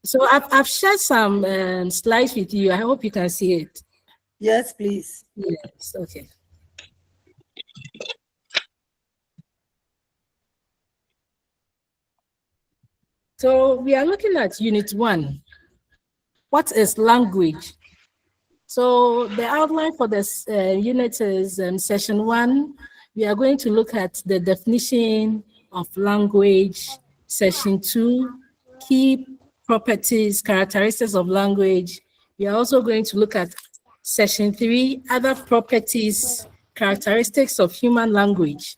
So I've shared some slides with you. I hope you can see it. Yes, please. Yes, okay. So we are looking at Unit 1. What is language? So the outline for this unit is Session 1. We are going to look at the definition of language. Session 2, key properties, characteristics of language. We are also going to look at Session 3, other properties, characteristics of human language.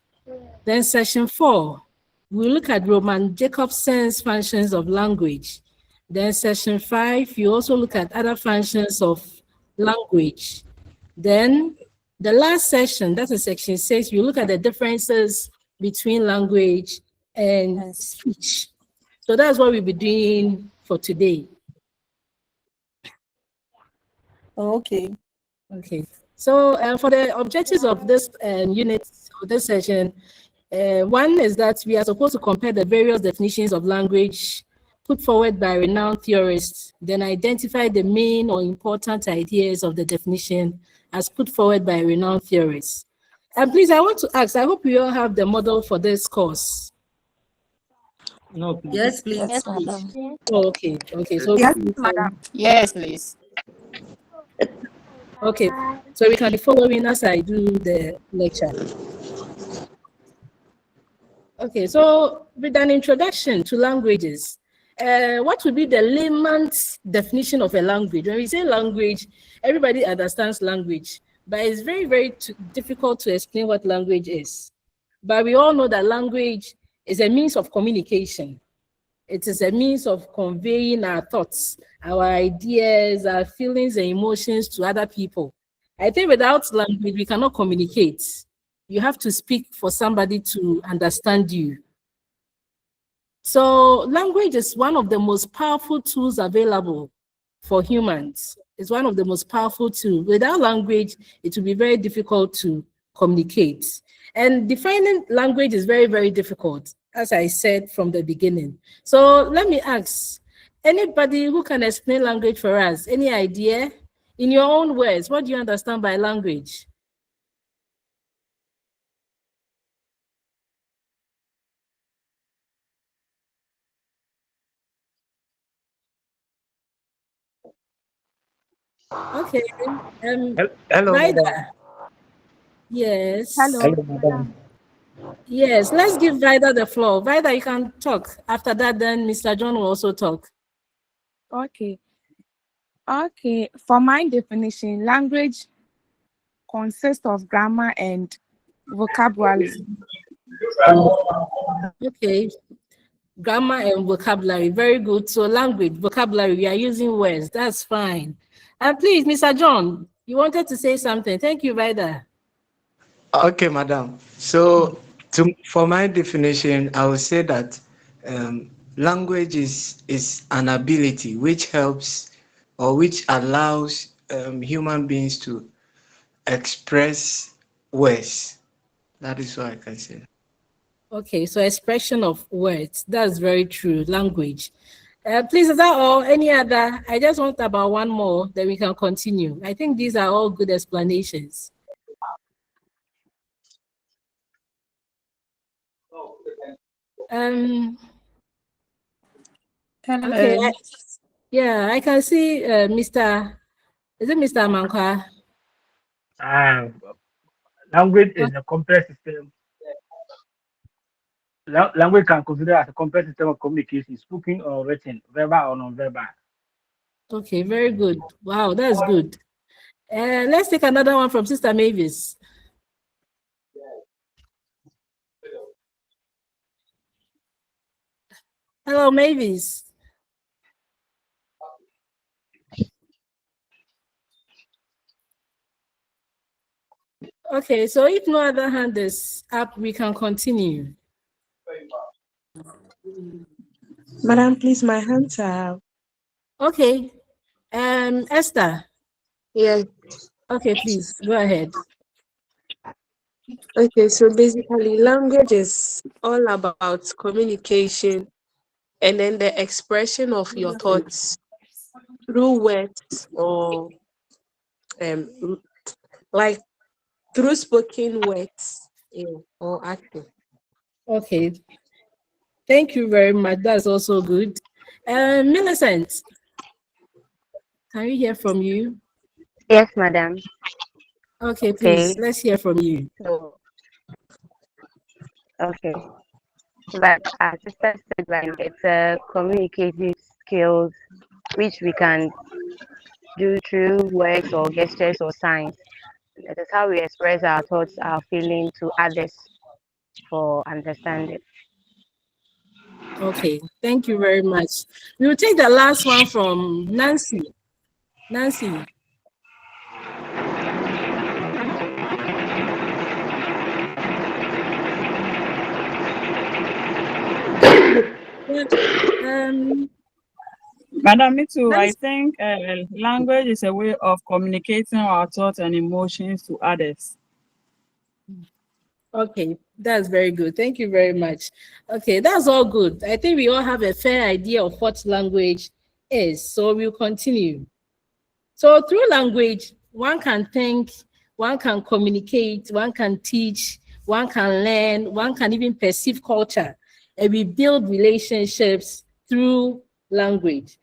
Then Session 4, we'll look at Roman Jacobson's functions of language. Then Session 5, you also look at other functions of language. Then the last session, that is Section 6, you look at the differences between language and speech. So that's what we'll be doing for today. Okay. Okay. So for the objectives of this unit, or this session, one is that we are supposed to compare the various definitions of language put forward by renowned theorists, then identify the main or important ideas of the definition as put forward by renowned theorists. And please, I want to ask, I hope you all have the model for this course. No, please. Yes, please. Yes, madam. Oh, okay, okay. So Yes, madam. Yes, please. okay, so we can be following as I do the lecture. Okay, so with an introduction to languages, what would be the layman's definition of a language? When we say language, everybody understands language, but it's very, very difficult to explain what language is. But we all know that language is a means of communication. It is a means of conveying our thoughts, our ideas, our feelings and emotions to other people. I think without language, we cannot communicate. You have to speak for somebody to understand you. So language is one of the most powerful tools available for humans. It's one of the most powerful tools. Without language, it will be very difficult to communicate. And defining language is very, very difficult, as I said from the beginning. So let me ask, anybody who can explain language for us, any idea? In your own words, what do you understand by language? Okay. Hello, Vida. madam. Yes. Hello, madam. Yes, let's give Vida the floor. Vida, you can talk. After that, then Mr. John will also talk. Okay. Okay. For my definition, language consists of grammar and vocabulary. Okay. Grammar and vocabulary. Very good. So language, vocabulary, we are using words. That's fine. And please, Mr. John, you wanted to say something. Thank you, Vida. Okay, madam. So for my definition, I would say that language is an ability which helps or which allows human beings to express words. That is what I can say. Okay, so expression of words. That's very true. Language. Please, is that all? Any other? I just want about one more, then we can continue. I think these are all good explanations. Okay, yeah, I can see Mr. Is it Mr. Amankwa? Language is a complex system. Language can consider as a complex system of communication, spoken or written, verbal or non-verbal. Okay, very good. Wow, that's good. Let's take another one from Sister Mavis. Hello, Mavis. Okay, so if no other hand is up, we can continue. Madam, please, my hands are up. Okay. Esther. Yes. Okay, please, go ahead. Okay, so basically, language is all about communication. and then the expression of your thoughts through words or um like through spoken words, or acting. Okay, thank you very much. That's also good. Millicent, can we hear from you? Yes, madam. Okay, Okay. please, let's hear from you. So, okay. But our sister said like it's a communicative skills which we can do through words or gestures or signs. That is how we express our thoughts, our feelings to others for understanding. Okay, thank you very much. We will take the last one from Nancy. Nancy. Madam, me too. I Nancy. think language is a way of communicating our thoughts and emotions to others. Okay, that's very good. Thank you very much. Okay, that's all good. I think we all have a fair idea of what language is, so we'll continue. So through language, one can think, one can communicate, one can teach, one can learn, one can even perceive culture, and we build relationships through language.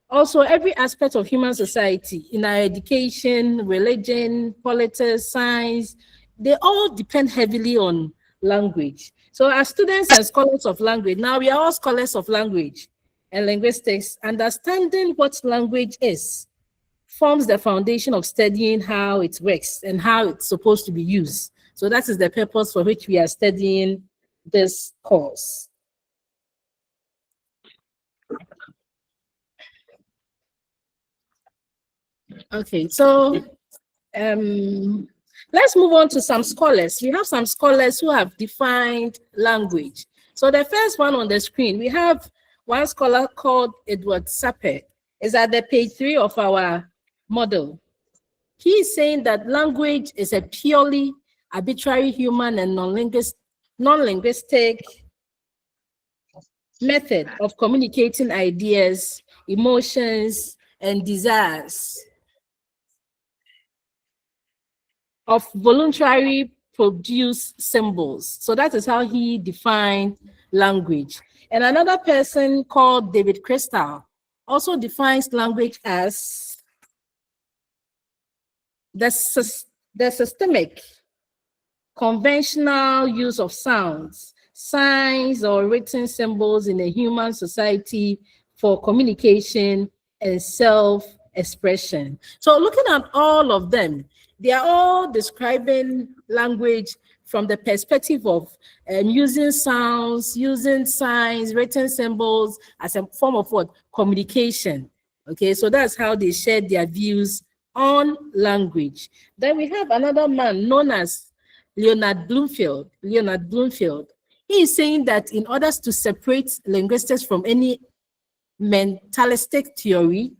Also, every aspect of human society, in our education, religion, politics, science, they all depend heavily on language. So as students and scholars of language, now we are all scholars of language and linguistics, understanding what language is forms the foundation of studying how it works and how it's supposed to be used. So that is the purpose for which we are studying this course. Okay, so let's move on to some scholars. We have some scholars who have defined language. So the first one on the screen, we have one scholar called Edward Sapir. Is at the page 3 of our model. He is saying that language is a purely arbitrary human and non-linguistic method of communicating ideas, emotions, and desires of voluntarily produced symbols. So that is how he defined language. And another person called David Crystal also defines language as the systemic, conventional use of sounds, signs, or written symbols in a human society for communication and self-expression. So looking at all of them, they are all describing language from the perspective of using sounds, using signs, written symbols as a form of what? Communication. Okay, so that's how they shared their views on language. Then we have another man known as Leonard Bloomfield. He is saying that in order to separate linguistics from any mentalistic theory,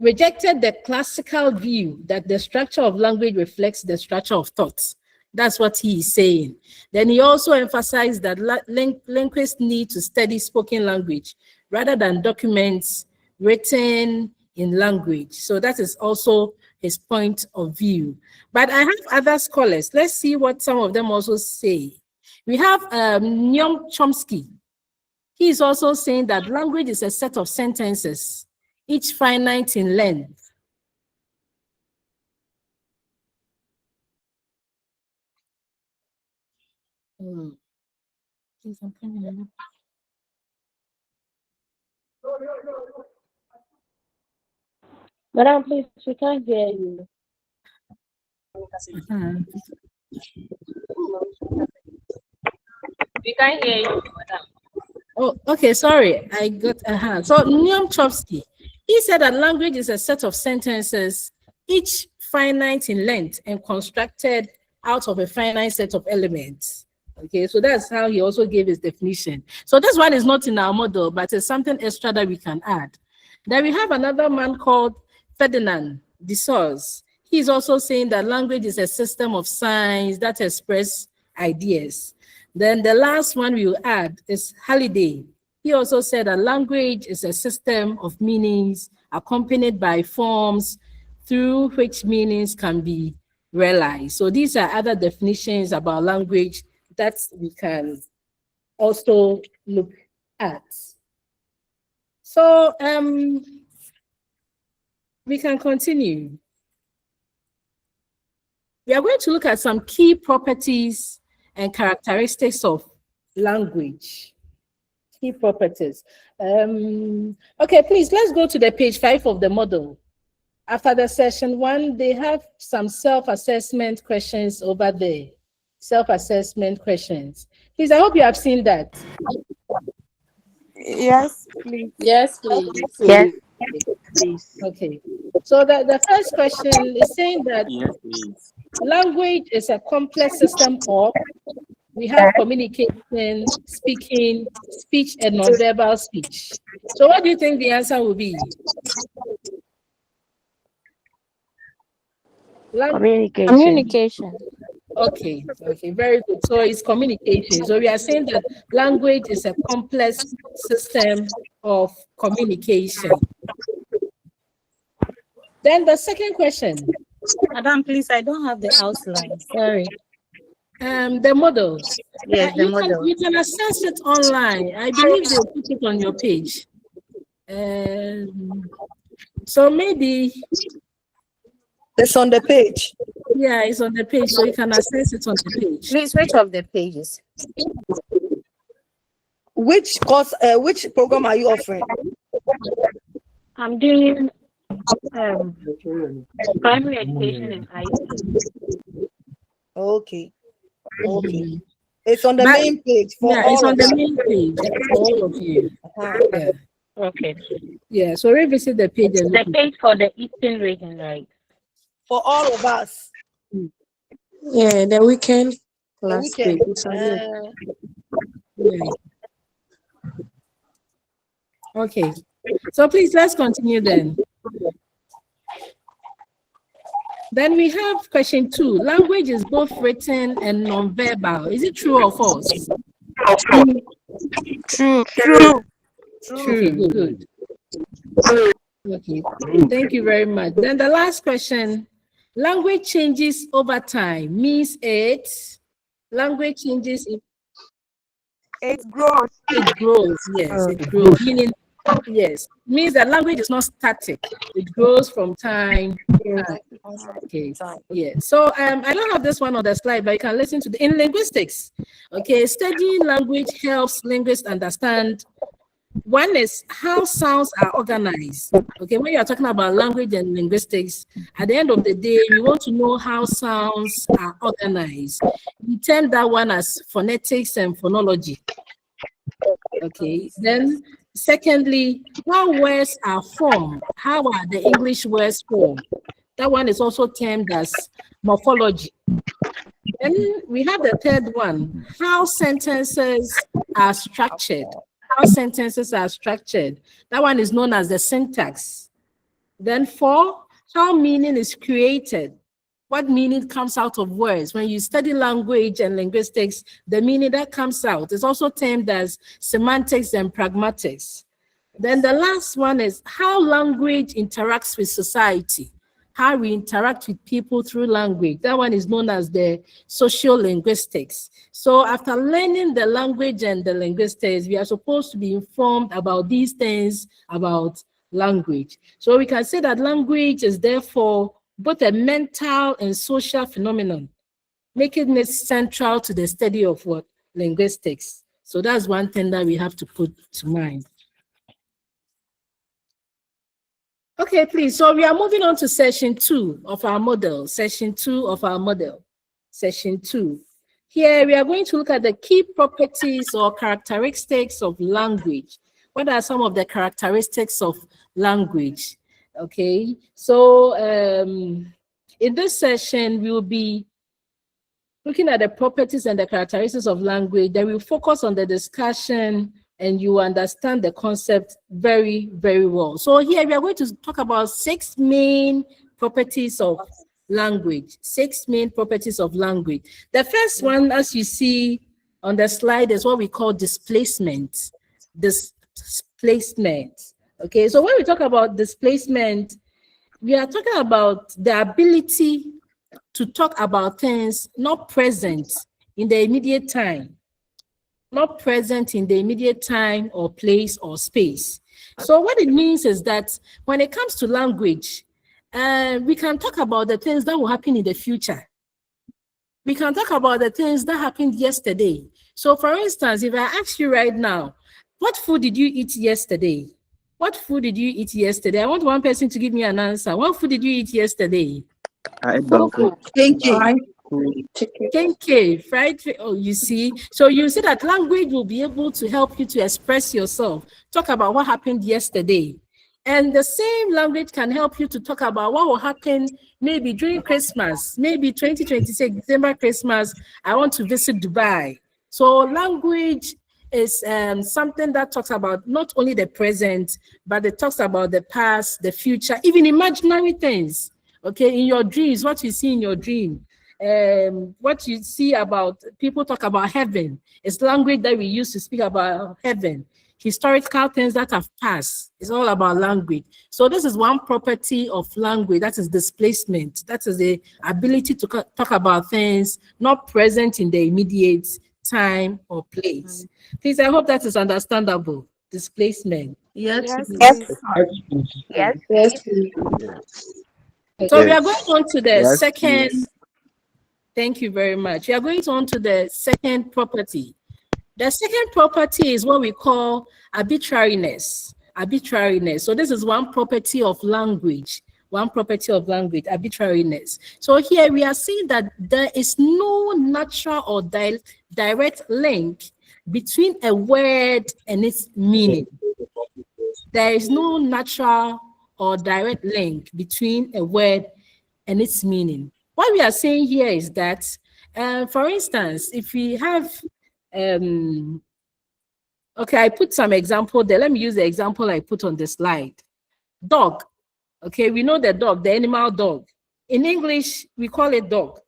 rejected the classical view that the structure of language reflects the structure of thoughts. That's what he is saying. Then he also emphasized that linguists need to study spoken language rather than documents written in language. So that is also his point of view. But I have other scholars. Let's see what some of them also say. We have Noam Chomsky. He is also saying that language is a set of sentences, each finite in length. Madam, please, we can't hear you. We can't hear you, madam. Oh, okay, sorry. I got So Noam Chomsky, he said that language is a set of sentences, each finite in length and constructed out of a finite set of elements. Okay, so that's how he also gave his definition. So this one is not in our model, but it's something extra that we can add. Then we have another man called Ferdinand de Saussure. He's also saying that language is a system of signs that express ideas. Then the last one we'll add is Halliday. He also said that language is a system of meanings accompanied by forms through which meanings can be realized. So these are other definitions about language that we can also look at. So we can continue. We are going to look at some key properties and characteristics of language. Key properties. Okay, please, let's go to the page 5 of the model. After the session 1, they have some self-assessment questions over there. Self-assessment questions. Please, I hope you have seen that. Yes, please. Yes, please. Yes. Okay. So the first question is saying that language is a complex system of, we have communication, speaking, speech, and nonverbal speech. So what do you think the answer will be? Communication. Okay, very good. So it's communication. So we are saying that language is a complex system of communication. Then the second question. Madam, please, I don't have the outline. Sorry. The model. Yes, the model. You can access it online. I believe they'll put it on your page. So maybe it's on the page. Yeah, it's on the page, so you can access it on the page. Please, which of the pages? Which course? Which program are you offering? I'm doing primary education in IT. Okay. Okay. It's on the main page for all it's on of the us. main page for all of you. Yeah. Okay. Yeah, so revisit the page. The page for the Eastern region, right? For all of us. Yeah, the weekend The class weekend. page. It's on here. Yeah. Okay. So please, let's continue then. Then we have question 2. Language is both written and non-verbal. Is it true or false? True. Okay, good. Okay, thank you very much. Then the last question. Language changes over time. Means language changes. It grows. It grows, yes, it grows. Meaning, yes, means that language is not static. It grows from time to time. Okay, yeah. So I don't have this one on the slide, but you can listen to in linguistics. Okay, studying language helps linguists understand. One is how sounds are organized. Okay, when you are talking about language and linguistics, at the end of the day, we want to know how sounds are organized. We term that one as phonetics and phonology. Okay, then secondly, how words are formed. How are the English words formed? That one is also termed as morphology. Then we have the third one, how sentences are structured. How sentences are structured. That one is known as the syntax. Then 4, how meaning is created. What meaning comes out of words? When you study language and linguistics, the meaning that comes out is also termed as semantics and pragmatics. Then the last one is how language interacts with society. How we interact with people through language. That one is known as the social linguistics. So after learning the language and the linguistics, we are supposed to be informed about these things about language. So we can say that language is therefore both a mental and social phenomenon, making it central to the study of what? Linguistics. So that's one thing that we have to put to mind. Okay, please. So we are moving on to session 2 of our model. Session 2 of our model. Session 2. Here we are going to look at the key properties or characteristics of language. What are some of the characteristics of language? Okay, so in this session, we will be looking at the properties and the characteristics of language. Then we'll focus on the discussion and you understand the concept very, very well. So here we are going to talk about 6 main properties of language. 6 main properties of language. The first one, as you see on the slide, is what we call displacement. displacement. Okay, so when we talk about displacement, we are talking about the ability to talk about things not present in the immediate time, not present in the immediate time or place or space. So what it means is that when it comes to language, we can talk about the things that will happen in the future. We can talk about the things that happened yesterday. So for instance, if I ask you right now, what food did you eat yesterday? What food did you eat yesterday? I want one person to give me an answer. What food did you eat yesterday? Thank you. Kenke, fried. Oh, you see. So you see that language will be able to help you to express yourself. Talk about what happened yesterday. And the same language can help you to talk about what will happen maybe during Christmas, maybe 2026, December Christmas, I want to visit Dubai. So language is something that talks about not only the present, but it talks about the past, the future, even imaginary things. Okay, in your dreams, what you see in your dream, what you see about, people talk about heaven. It's language that we use to speak about heaven. Historical things that have passed. It's all about language. So this is one property of language, that is displacement. That is the ability to talk about things not present in the immediate time or place. Please, I hope that is understandable. Displacement. Yes. Yes. So we are going on to the second. Thank you very much. We are going on to the second property. The second property is what we call arbitrariness. Arbitrariness. So this is one property of language. One property of language, arbitrariness. So here we are seeing that there is no natural or direct link between a word and its meaning. There is no natural or direct link between a word and its meaning. What we are saying here is that, for instance, if we have, okay, I put some example there. Let me use the example I put on the slide. Dog. Okay, we know the dog, the animal dog. In English, we call it dog.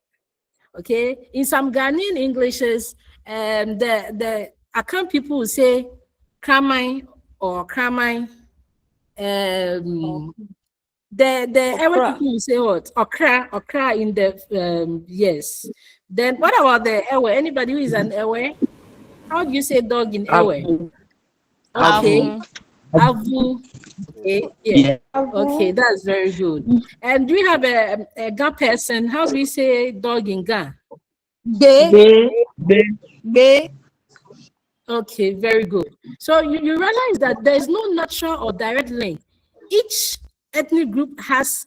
Okay, in some Ghanaian Englishes, the Akan people will say kramai or kramai. The Ewe people will say what? Okra in the yes. Then what about the Ewe? Anybody who is an Ewe? How do you say dog in Ewe? Okay. Avu. Okay. Yeah. Okay, that's very good. And do we have a Ga person? How do we say dog in Ga? Be. Okay, very good. So you realize that there is no natural or direct link. Each ethnic group has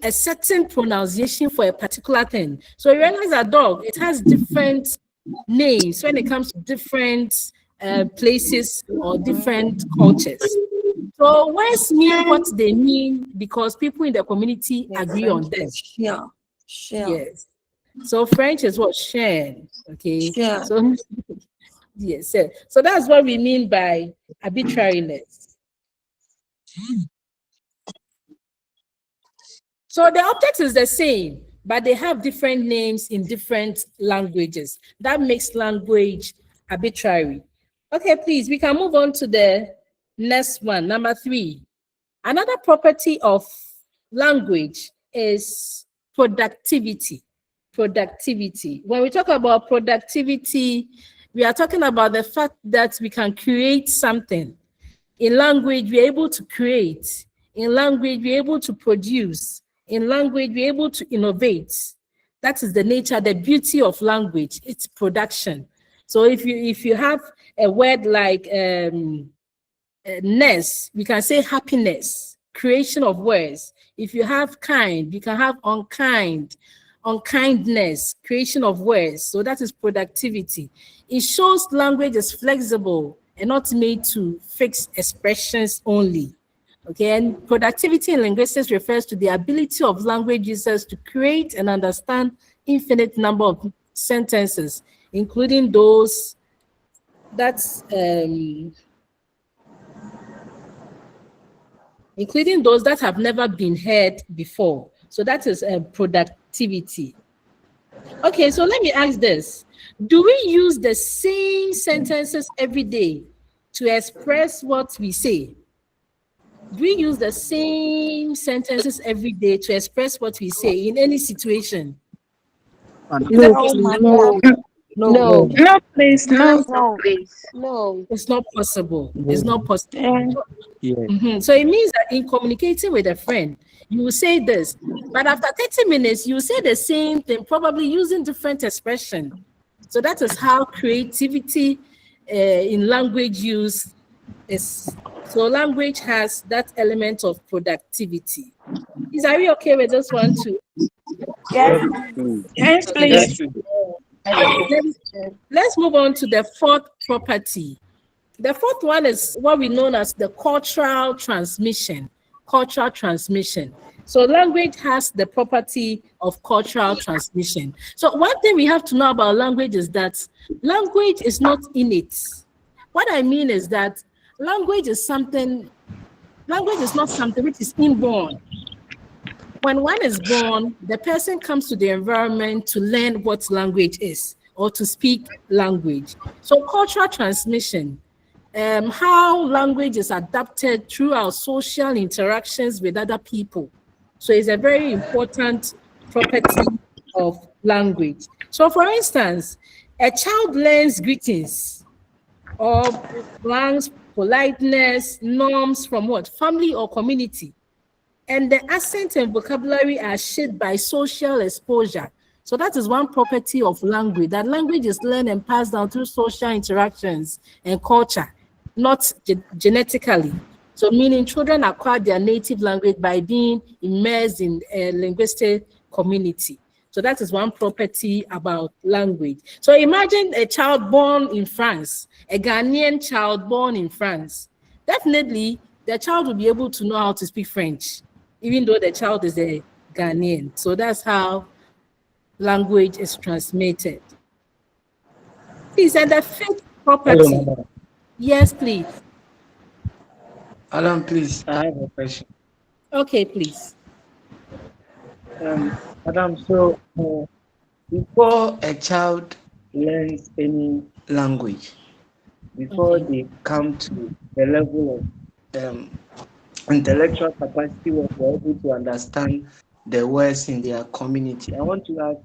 a certain pronunciation for a particular thing. So you realize that dog, it has different names when it comes to different places or different cultures. So words mean what they mean because people in the community agree on them. Yeah. Yes. So French is what? Chien. Okay. Yeah. So yes. So that's what we mean by arbitrariness. So the object is the same, but they have different names in different languages. That makes language arbitrary. Okay, please, we can move on to the next one, number 3. Another property of language is productivity. Productivity. When we talk about productivity, we are talking about the fact that we can create something. In language, we're able to create. In language, we're able to produce. In language, we're able to innovate. That is the nature, the beauty of language. It's production. So if you have a word like ness, we can say happiness, creation of words. If you have kind, you can have unkind, unkindness, creation of words. So that is productivity. It shows language is flexible and not made to fix expressions only. Okay, and productivity in linguistics refers to the ability of language users to create and understand infinite number of sentences, including those that have never been heard before. So that is productivity. Okay, so let me ask this. Do we use the same sentences every day? to express what we say? Do we use the same sentences every day to express what we say in any situation? Is that No, No, please, no. no, please. No. It's not possible. It's not possible. Yeah. So it means that in communicating with a friend, you will say this, but after 30 minutes, you will say the same thing, probably using different expression. So that is how creativity in language use is. So language has that element of productivity. Are we okay with this one too? Yes. Yes, please. Let's move on to the fourth property. The fourth one is what we know as the cultural transmission. Cultural transmission. So language has the property of cultural transmission. So one thing we have to know about language is that language is not innate. What I mean is that language is not something which is inborn. When one is born, the person comes to the environment to learn what language is or to speak language. So cultural transmission, how language is adapted through our social interactions with other people. So it's a very important property of language. So for instance, a child learns greetings or learns politeness, norms from what? Family or community. And the accent and vocabulary are shaped by social exposure. So that is one property of language, that language is learned and passed down through social interactions and culture, not genetically. So meaning children acquire their native language by being immersed in a linguistic community. So that is one property about language. So imagine a child born in France, a Ghanaian child born in France. Definitely, the child will be able to know how to speak French, even though the child is a Ghanaian. So that's how language is transmitted. Please, and the fifth property. Hello, Yes, please. Alan, please, I have a question. Okay, please. Madam, so before a child learns any language, before they come to the level of intellectual capacity where they're able to understand the words in their community, I want to ask,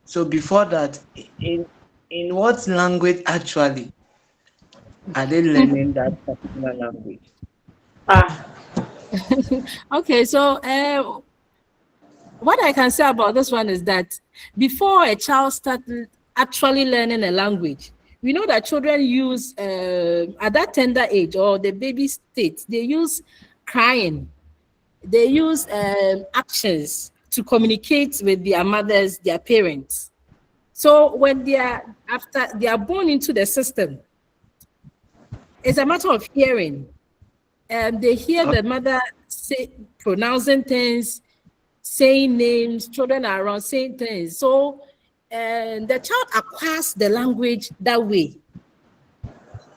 so before that, in what language actually are they learning that particular language? Okay, so what I can say about this one is that before a child starts actually learning a language, we know that children use, at that tender age or the baby state, they use crying, they use actions to communicate with their mothers, their parents. So when after they are born into the system, it's a matter of hearing. They hear the mother pronouncing things, saying names, children are around saying things. So the child acquires the language that way.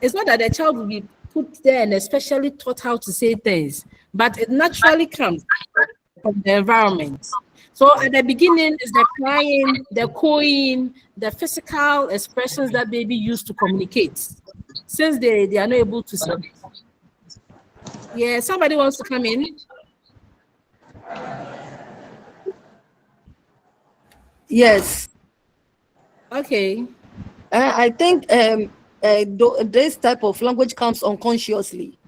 It's not that the child will be put there and especially taught how to say things, but it naturally comes from the environment. So at the beginning is the crying, the cooing, the physical expressions that baby use to communicate, since they are not able to speak. Yeah, somebody wants to come in. Yes. Okay. I think this type of language comes unconsciously.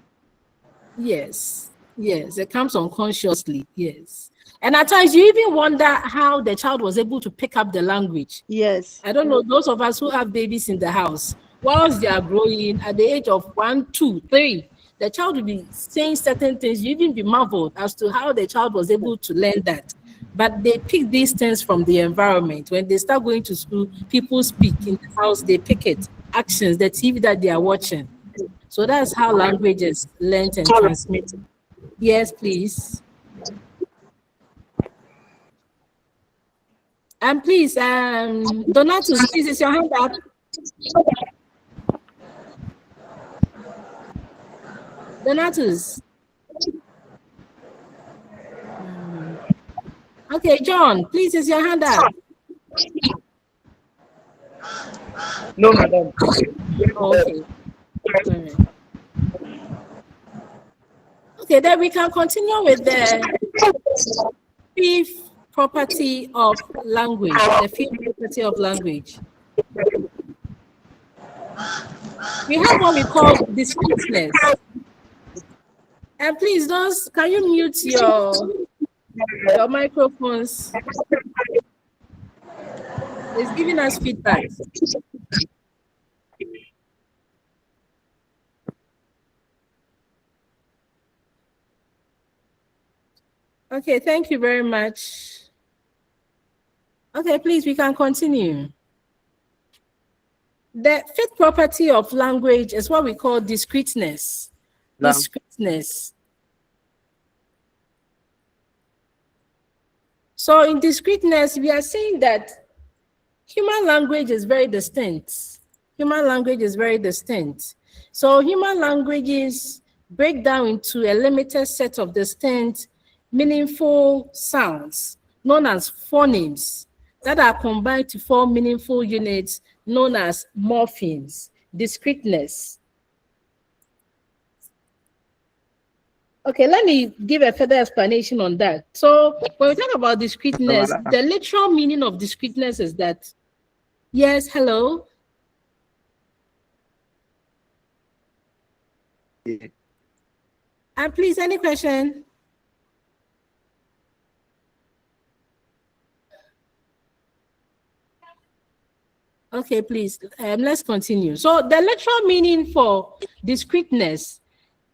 Yes, it comes unconsciously. Yes, and at times you even wonder how the child was able to pick up the language. Yes. I don't know, those of us who have babies in the house, whilst they are growing at the age of 1, 2, 3, the child will be saying certain things. You even be marveled as to how the child was able to learn that. But they pick these things from the environment. When they start going to school, people speak in the house, they pick it, actions, the TV that they are watching. So that's how language is learned and transmitted. Yes, please. And please, Donatus, please, is your hand up? Donatus. Okay, John, please, is your hand up? No, madam. Okay. Okay, then we can continue with the fifth property of language. The fifth property of language. We have what we call distinctness. And please, those, can you mute your microphones? It's giving us feedback. Okay, thank you very much. Okay, please, we can continue. The fifth property of language is what we call discreteness. Discreteness. So in discreteness, we are saying that human language is very distinct. Human language is very distinct. So human languages break down into a limited set of distinct, meaningful sounds known as phonemes that are combined to form meaningful units known as morphemes. Discreteness. Okay, let me give a further explanation on that. So when we talk about discreteness, the literal meaning of discreteness is that, yes, hello? Yeah. And please, any question? Okay, please, let's continue. So the literal meaning for discreteness,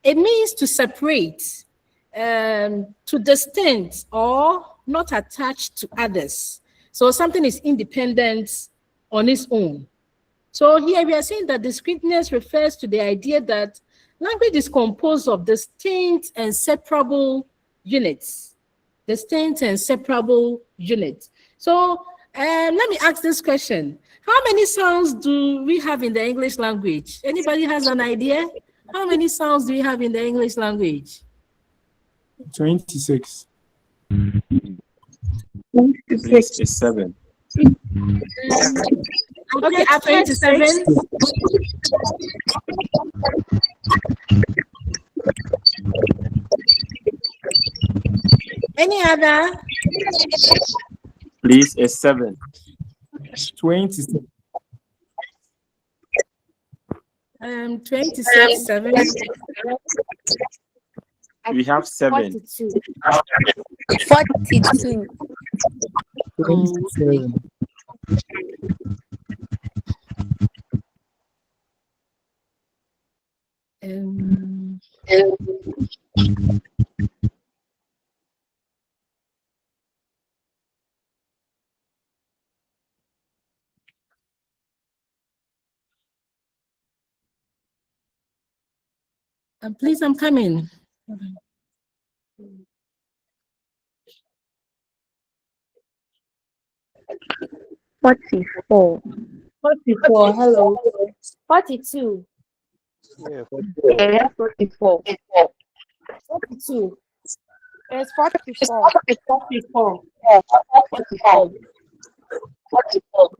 it means to separate, to distinct or not attached to others. So something is independent on its own. So here we are saying that discreteness refers to the idea that language is composed of distinct and separable units. Distinct and separable units. So let me ask this question. How many sounds do we have in the English language? Anybody has an idea? How many sounds do we have in the English language? 26. 26 is 7. Okay, at 27. Any other? Please, is 7. 26. 26, 7. We have 7. 42. 27. Please, I'm coming. 44. 44. Hello. 42. Yeah, 44. 42. It's 44. 44. 44.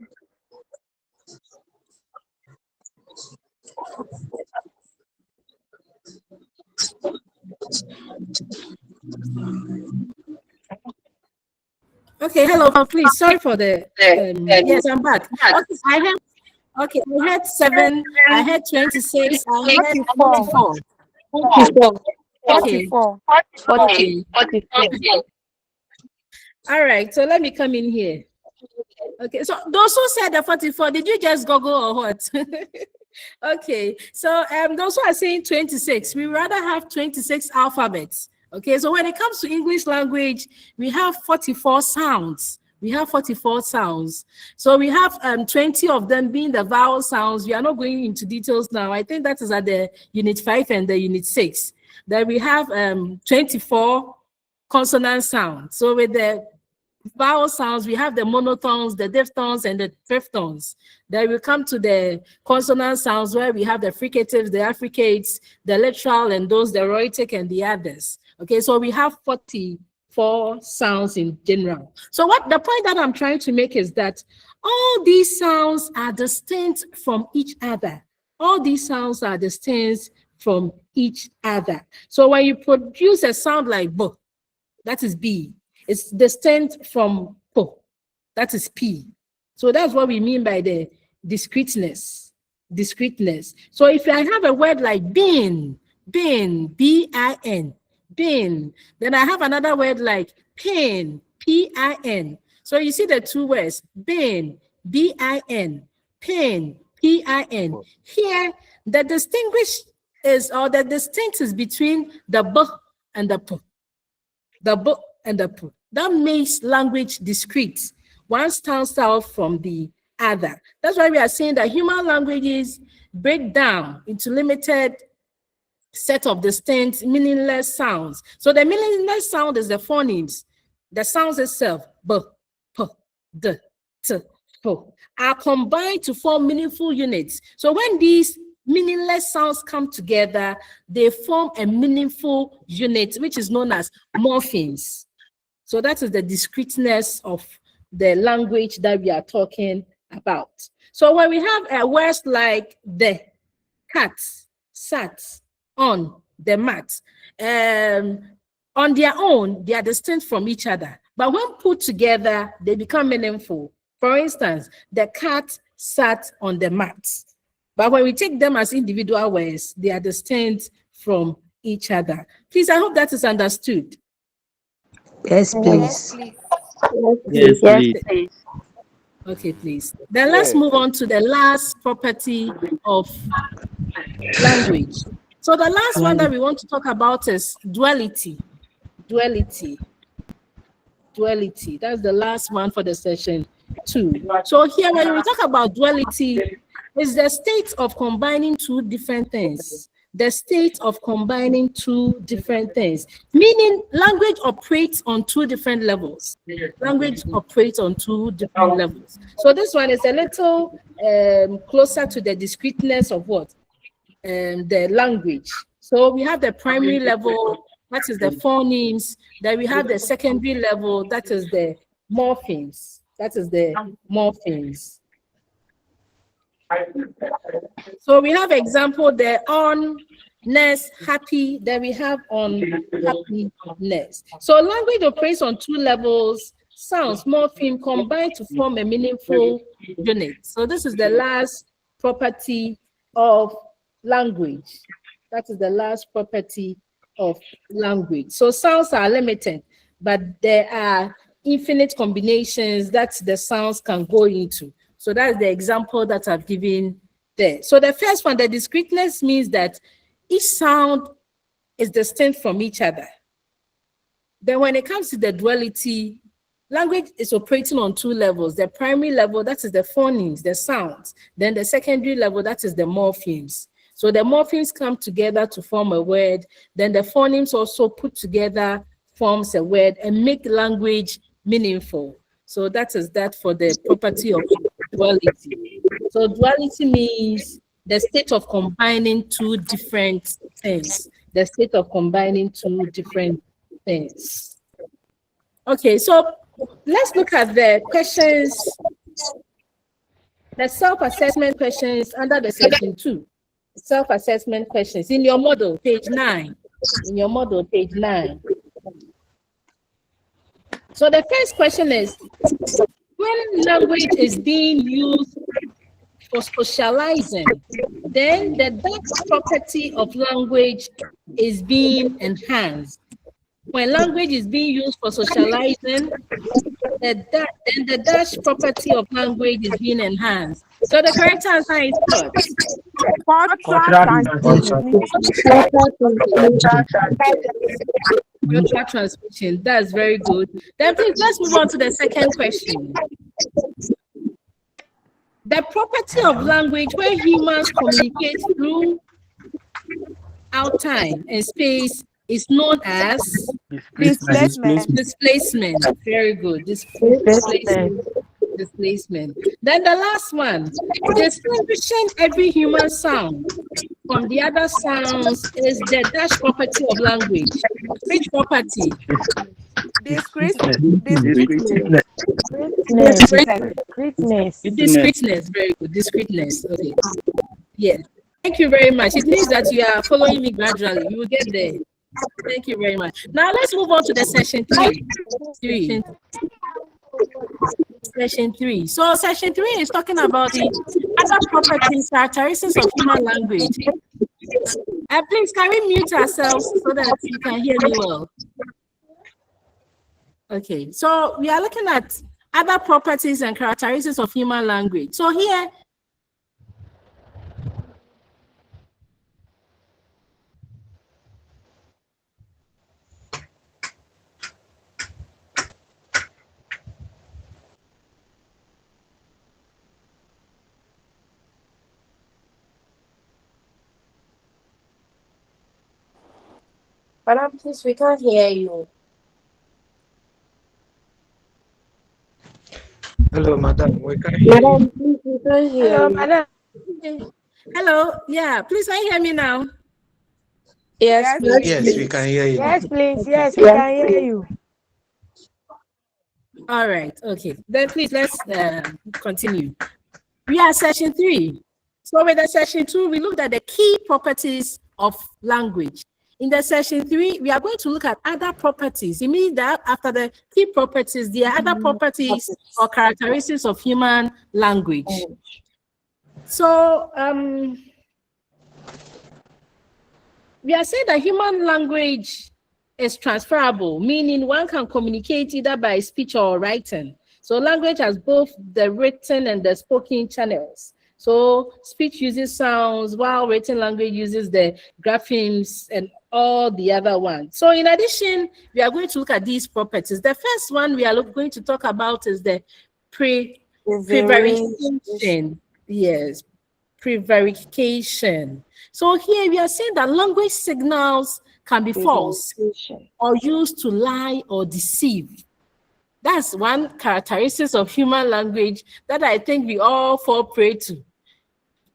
Okay, hello, please. Sorry for the. Yes, I'm back. Okay, I had 7. I had 26. I had 44. 44. Okay. 44. Okay. All right. So let me come in here. Okay. So those who said the 44, did you just Google or what? Okay. So those who are saying 26, we rather have 26 alphabets. Okay. So when it comes to English language, we have 44 sounds. We have 44 sounds. So we have 20 of them being the vowel sounds. We are not going into details now. I think that is at the unit 5 and the unit 6. Then we have 24 consonant sounds. So with the vowel sounds, we have the monotones, the diphthongs, and the triphthones. Then we come to the consonant sounds where we have the fricatives, the affricates, the literal, and those, the rhotic, and the others. Okay, so we have 44 sounds in general. So what the point that I'm trying to make is that all these sounds are distinct from each other. All these sounds are distinct from each other. So when you produce a sound like B, that is B, it's distinct from P, that is P. So that's what we mean by the discreteness. So if I have a word like bin, B-I-N, bin, then I have another word like pin, P-I-N. So you see the two words, bin, B-I-N, pin, P-I-N. Here, the distinct is between the B and the P. The B and the P. That makes language discrete. One stands out from the other. That's why we are saying that human languages break down into limited set of distinct, meaningless sounds. So the meaningless sound is the phonemes. The sounds itself, B, P, D, T, P, are combined to form meaningful units. So when these meaningless sounds come together, they form a meaningful unit, which is known as morphemes. So that is the discreteness of the language that we are talking about. So when we have words like the cat sat on the mat, on their own, they are distinct from each other. But when put together, they become meaningful. For instance, the cat sat on the mat. But when we take them as individual words, they are distinct from each other. Please, I hope that is understood. Yes, please. Yes, please. Okay, please. Then let's move on to the last property of language. So the last one that we want to talk about is duality. Duality. That's the last one for the session 2. So here, when we talk about duality, it's the state of combining two different things. The state of combining two different things, meaning language operates on two different levels. Language operates on two different levels. So this one is a little closer to the discreteness of what? The language. So we have the primary level, that is the phonemes. Then we have the secondary level, that is the morphemes. So we have example there on ness, happy, then we have on happiness. So language operates on two levels, sounds, morpheme combined to form a meaningful unit. So this is the last property of language. That is the last property of language. So sounds are limited, but there are infinite combinations that the sounds can go into. So that's the example that I've given there. So the first one, the discreteness, means that each sound is distinct from each other. Then when it comes to the duality, language is operating on two levels. The primary level, that is the phonemes, the sounds. Then the secondary level, that is the morphemes. So the morphemes come together to form a word. Then the phonemes also put together forms a word and make language meaningful. So that is that for the property of duality. So duality means the state of combining two different things. The state of combining two different things. Okay, so let's look at the questions, the self-assessment questions under the section 2. Self-assessment questions in your model, page 9. In your model, page 9. So the first question is, when language is being used for socializing, then the Dutch property of language is being enhanced. When language is being used for socializing, then the Dutch property of language is being enhanced. So the correct answer is what? Cultural transmission. That's very good. Then please let's move on to the second question. The property of language where humans communicate through out time and space is known as displacement. Very good. Displacement. Then the last one, distinguishing every human sound from the other sounds is the Dutch property of language. Which property? Discreteness. Very good. Discreteness. Okay. Yes. Thank you very much. It means that you are following me gradually. You will get there. Thank you very much. Now let's move on to the session three. Session 3. So session 3 is talking about the other properties, characteristics of human language. Please, can we mute ourselves so that you can hear me well? Okay, so we are looking at other properties and characteristics of human language. So here, Madam, please, we can't hear you. Hello, madam. We can hear Madam, you. please, we can't hear you. madam. Hello, yeah, please, can you hear me now? Yes, Yes, we can hear you. Yes, please. Yes, we can hear you. All right, okay. Then please, let's continue. We are session 3. So with the session 2, we looked at the key properties of language. In the session 3, we are going to look at other properties. It means that after the key properties, there are other properties or characteristics of human language. So we are saying that human language is transferable, meaning one can communicate either by speech or writing. So language has both the written and the spoken channels. So speech uses sounds, while written language uses the graphemes and all the other ones. So in addition, we are going to look at these properties. The first one we are going to talk about is the prevarication. Yes, prevarication. So here we are saying that language signals can be false or used to lie or deceive. That's one characteristic of human language that I think we all fall prey to.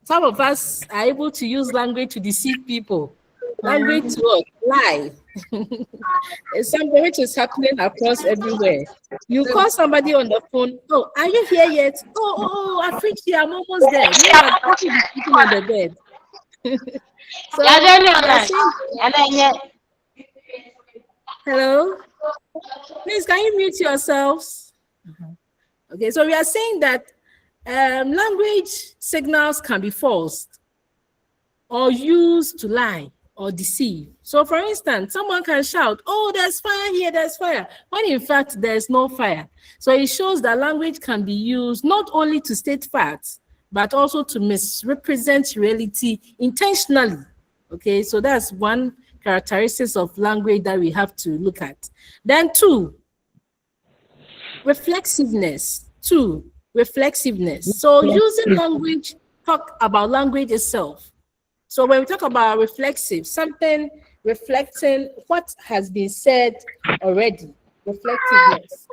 Some of us are able to use language to deceive people. Language to lie. It's something which is happening across everywhere. You call somebody on the phone, oh, are you here yet? Oh, I reached here, I'm almost there. You know, I'm sitting on the bed. So, hello? Please, can you mute yourselves? Okay, so we are saying that language signals can be false or used to lie or deceive. So for instance, someone can shout, oh, there's fire here, there's fire, when in fact there's no fire. So it shows that language can be used not only to state facts, but also to misrepresent reality intentionally. Okay, so that's one characteristic of language that we have to look at. Then 2, reflexiveness. 2, reflexiveness. So using language, talk about language itself. So when we talk about reflexive, something reflecting what has been said already, reflectiveness.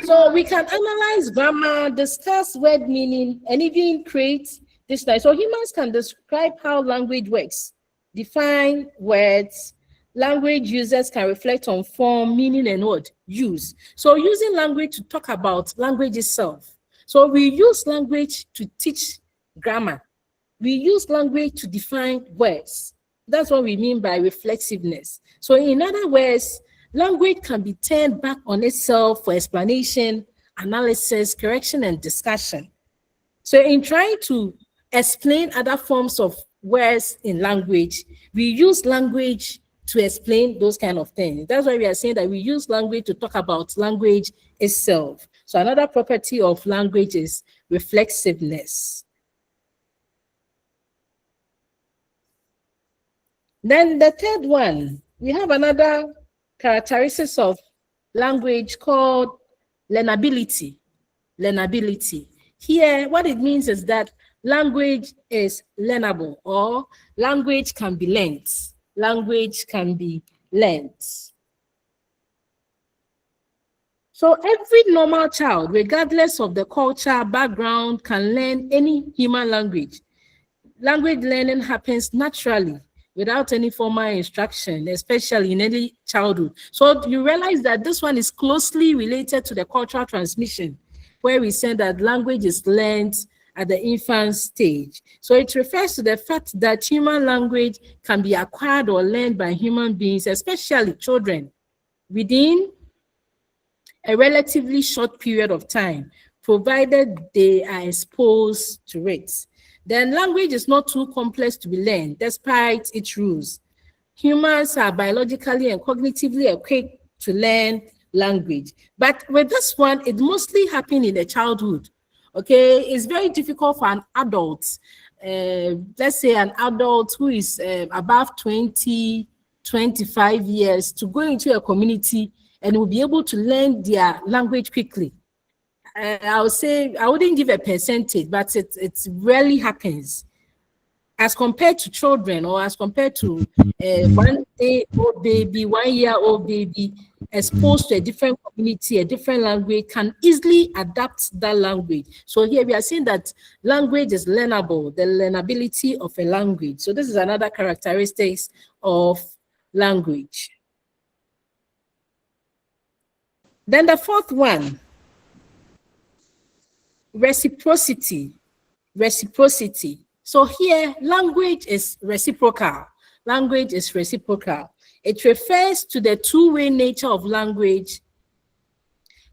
So we can analyze grammar, discuss word meaning, and even create dictionary. So humans can describe how language works, define words. Language users can reflect on form, meaning, and what? Use. So using language to talk about language itself. So we use language to teach grammar. We use language to define words. That's what we mean by reflexiveness. So in other words, language can be turned back on itself for explanation, analysis, correction, and discussion. So in trying to explain other forms of words in language, we use language to explain those kind of things. That's why we are saying that we use language to talk about language itself. So another property of language is reflexiveness. Then the third one, we have another characteristics of language called learnability. Learnability. Here, what it means is that language is learnable, or language can be learned. Language can be learned. So every normal child, regardless of the culture, background, can learn any human language. Language learning happens naturally, without any formal instruction, especially in early childhood. So you realize that this one is closely related to the cultural transmission, where we say that language is learned at the infant stage. So it refers to the fact that human language can be acquired or learned by human beings, especially children, within a relatively short period of time, provided they are exposed to it. Then language is not too complex to be learned, despite its rules. Humans are biologically and cognitively equipped to learn language. But with this one, it mostly happened in the childhood. Okay, it's very difficult for an adult, let's say an adult who is above 20, 25 years, to go into a community and will be able to learn their language quickly. I would say, I wouldn't give a percentage, but it rarely happens as compared to children, or as compared to 1 day old baby, 1 year old baby exposed to a different community, a different language, can easily adapt that language. So here we are saying that language is learnable, the learnability of a language. So this is another characteristic of language. Then the fourth one, reciprocity. Reciprocity. So here, language is reciprocal. Language is reciprocal. It refers to the two-way nature of language,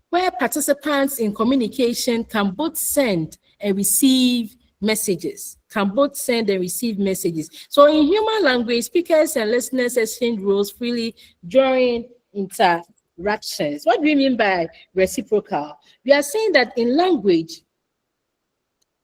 where participants in communication can both send and receive messages. Can both send and receive messages. So in human language, speakers and listeners exchange roles freely during interactions. What do we mean by reciprocal? We are saying that in language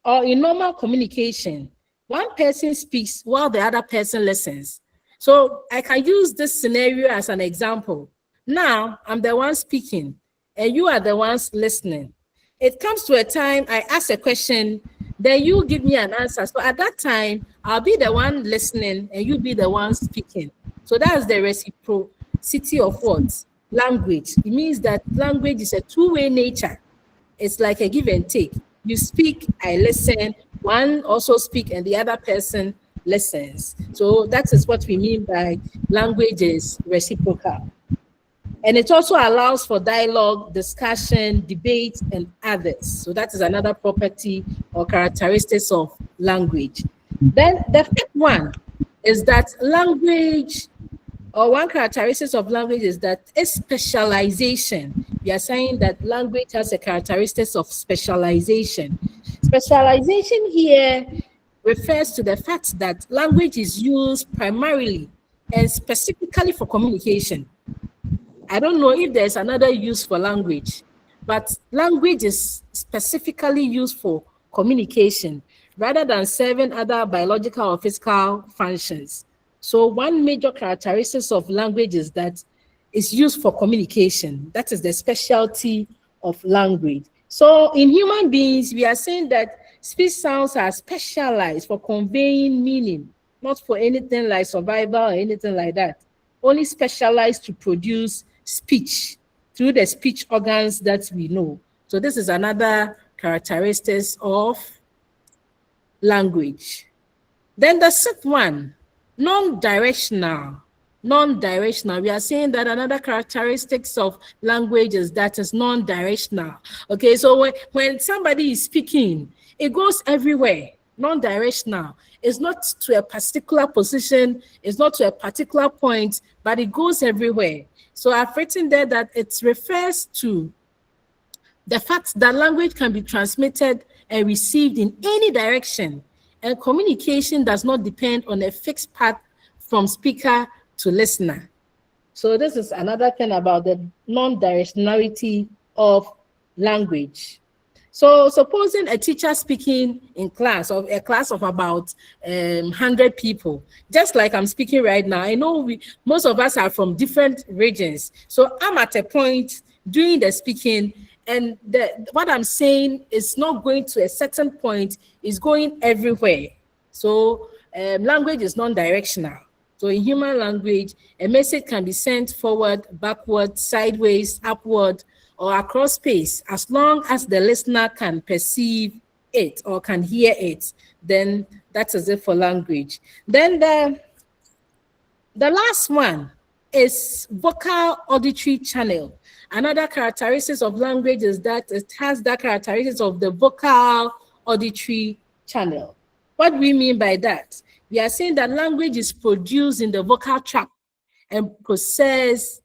or in normal communication, one person speaks while the other person listens. So I can use this scenario as an example. Now I'm the one speaking and you are the ones listening. It comes to a time I ask a question, then you give me an answer. So at that time, I'll be the one listening and you be the one speaking. So that's the reciprocity of what? Language. It means that language is a two-way nature. It's like a give and take. You speak, I listen, one also speak and the other person listens. So that is what we mean by language is reciprocal. And it also allows for dialogue, discussion, debate, and others. So that is another property or characteristics of language. Then the fifth one is that language, or one characteristic of language is that it's specialization. We are saying that language has a characteristics of specialization. Specialization here refers to the fact that language is used primarily and specifically for communication. I don't know if there's another use for language, but language is specifically used for communication rather than serving other biological or physical functions. So one major characteristic of language is that it's used for communication. That is the specialty of language. So in human beings, we are saying that speech sounds are specialized for conveying meaning, not for anything like survival or anything like that. Only specialized to produce speech through the speech organs that we know. So this is another characteristic of language. Then the sixth one, non-directional. Non-directional. We are saying that another characteristics of language is that it's non-directional. Okay, so when somebody is speaking, it goes everywhere. Non-directional. It's not to a particular position, it's not to a particular point, but it goes everywhere. So I've written there that it refers to the fact that language can be transmitted and received in any direction, and communication does not depend on a fixed path from speaker to listener. So this is another thing about the non-directionality of language. So supposing a teacher speaking in class, or a class of about 100 people, just like I'm speaking right now, I know most of us are from different regions. So I'm at a point doing the speaking, and what I'm saying is not going to a certain point, it's going everywhere. So language is non-directional. So in human language, a message can be sent forward, backward, sideways, upward, or across space, as long as the listener can perceive it or can hear it, then that is it for language. Then the last one is vocal auditory channel. Another characteristic of language is that it has that characteristics of the vocal auditory channel. What do we mean by that? We are saying that language is produced in the vocal tract and processed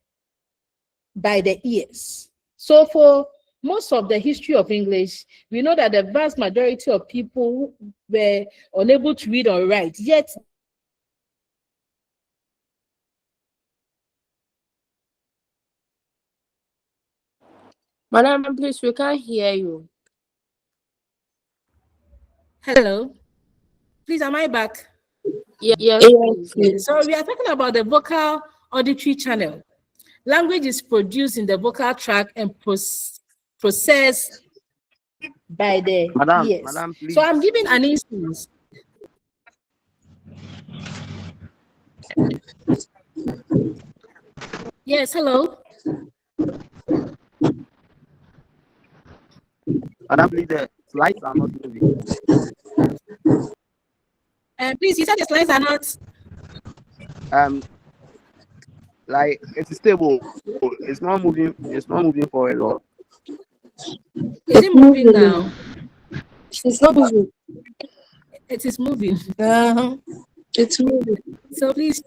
by the ears. So for most of the history of English, we know that the vast majority of people were unable to read or write, yet Madam, please, we can't hear you. hello, please, am I back? Yes, please. So we are talking about the vocal auditory channel. Language is produced in the vocal tract and processed by the ears. Madam, please. So I'm giving an instance. Yes, hello. Madam, please, the slides are not moving. Please, you said the slides are not. Like it's stable. It's not moving. It's not moving for a lot. Is it moving now? It's not moving. It is moving. It's moving. So please,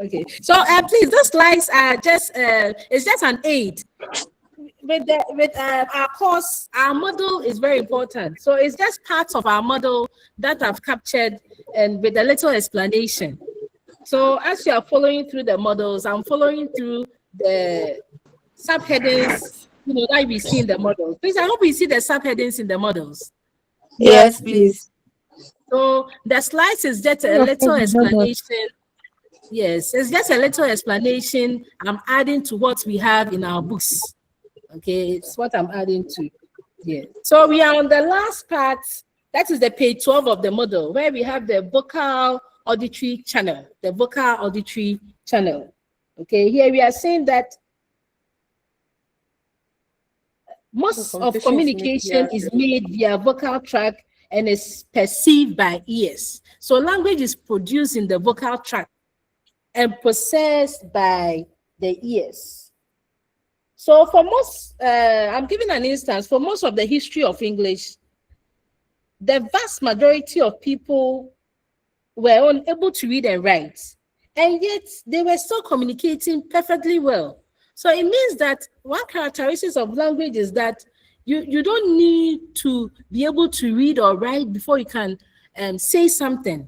okay. So please, those slides are just it's just an aid. With our course, our model is very important. So it's just parts of our model that I've captured and with a little explanation. So as you are following through the models, I'm following through the subheadings, that we see in the models. Please, I hope we see the subheadings in the models. Yes, please. So the slides is just a little explanation. Yes, it's just a little explanation I'm adding to what we have in our books. Okay, it's what I'm adding to. Yeah. So we are on the last part. That is the page 12 of the model, where we have the vocal auditory channel. The vocal auditory channel. Okay, here we are saying that most of communication is made via vocal tract and is perceived by ears. So language is produced in the vocal tract and processed by the ears. So for most, I'm giving an instance, for most of the history of English, the vast majority of people were unable to read and write, and yet they were still communicating perfectly well. So it means that one characteristic of language is that you don't need to be able to read or write before you can say something.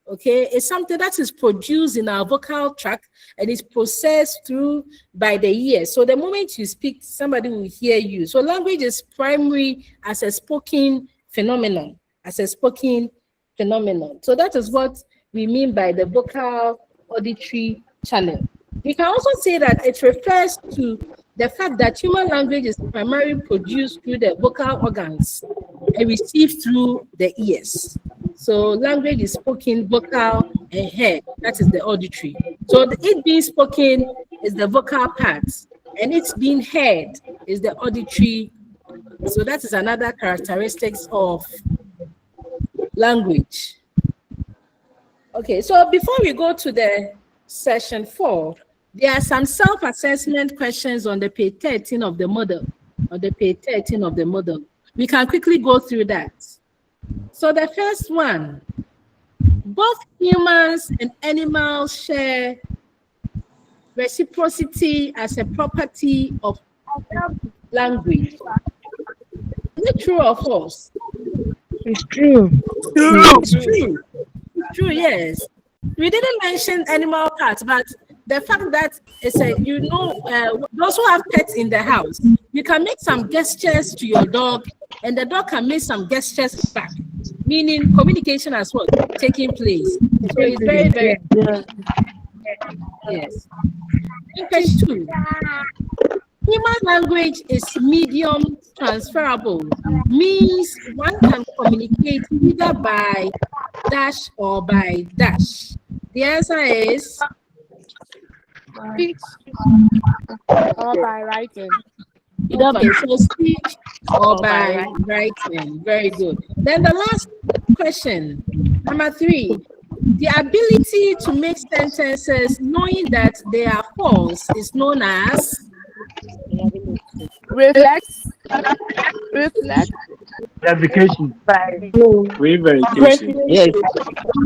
Okay, it's something that is produced in our vocal tract and is processed through by the ears. So the moment you speak, somebody will hear you. So language is primary as a spoken phenomenon, So that is what we mean by the vocal auditory channel. We can also say that it refers to the fact that human language is primarily produced through the vocal organs and received through the ears. So language is spoken, vocal, and heard. That is the auditory. So it being spoken is the vocal part, and it's being heard is the auditory. So that is another characteristics of language. Okay, so before we go to the session 4, there are some self-assessment questions on the page 13 of the model. We can quickly go through that. So the first one, both humans and animals share reciprocity as a property of language. Is it true or false? It's true. It's true. True, yes. We didn't mention animal parts, but the fact that it's those who have pets in the house, you can make some gestures to your dog, and the dog can make some gestures back, meaning communication as well taking place. So it's very, very yes. Question 2. Human language is medium transferable, means one can communicate either by dash or by dash. The answer is Speech or by writing. Okay, so speech or by writing. Very good. Then the last question, number 3. The ability to make sentences knowing that they are false is known as Reflex. Verification. Pre-verification. Yes.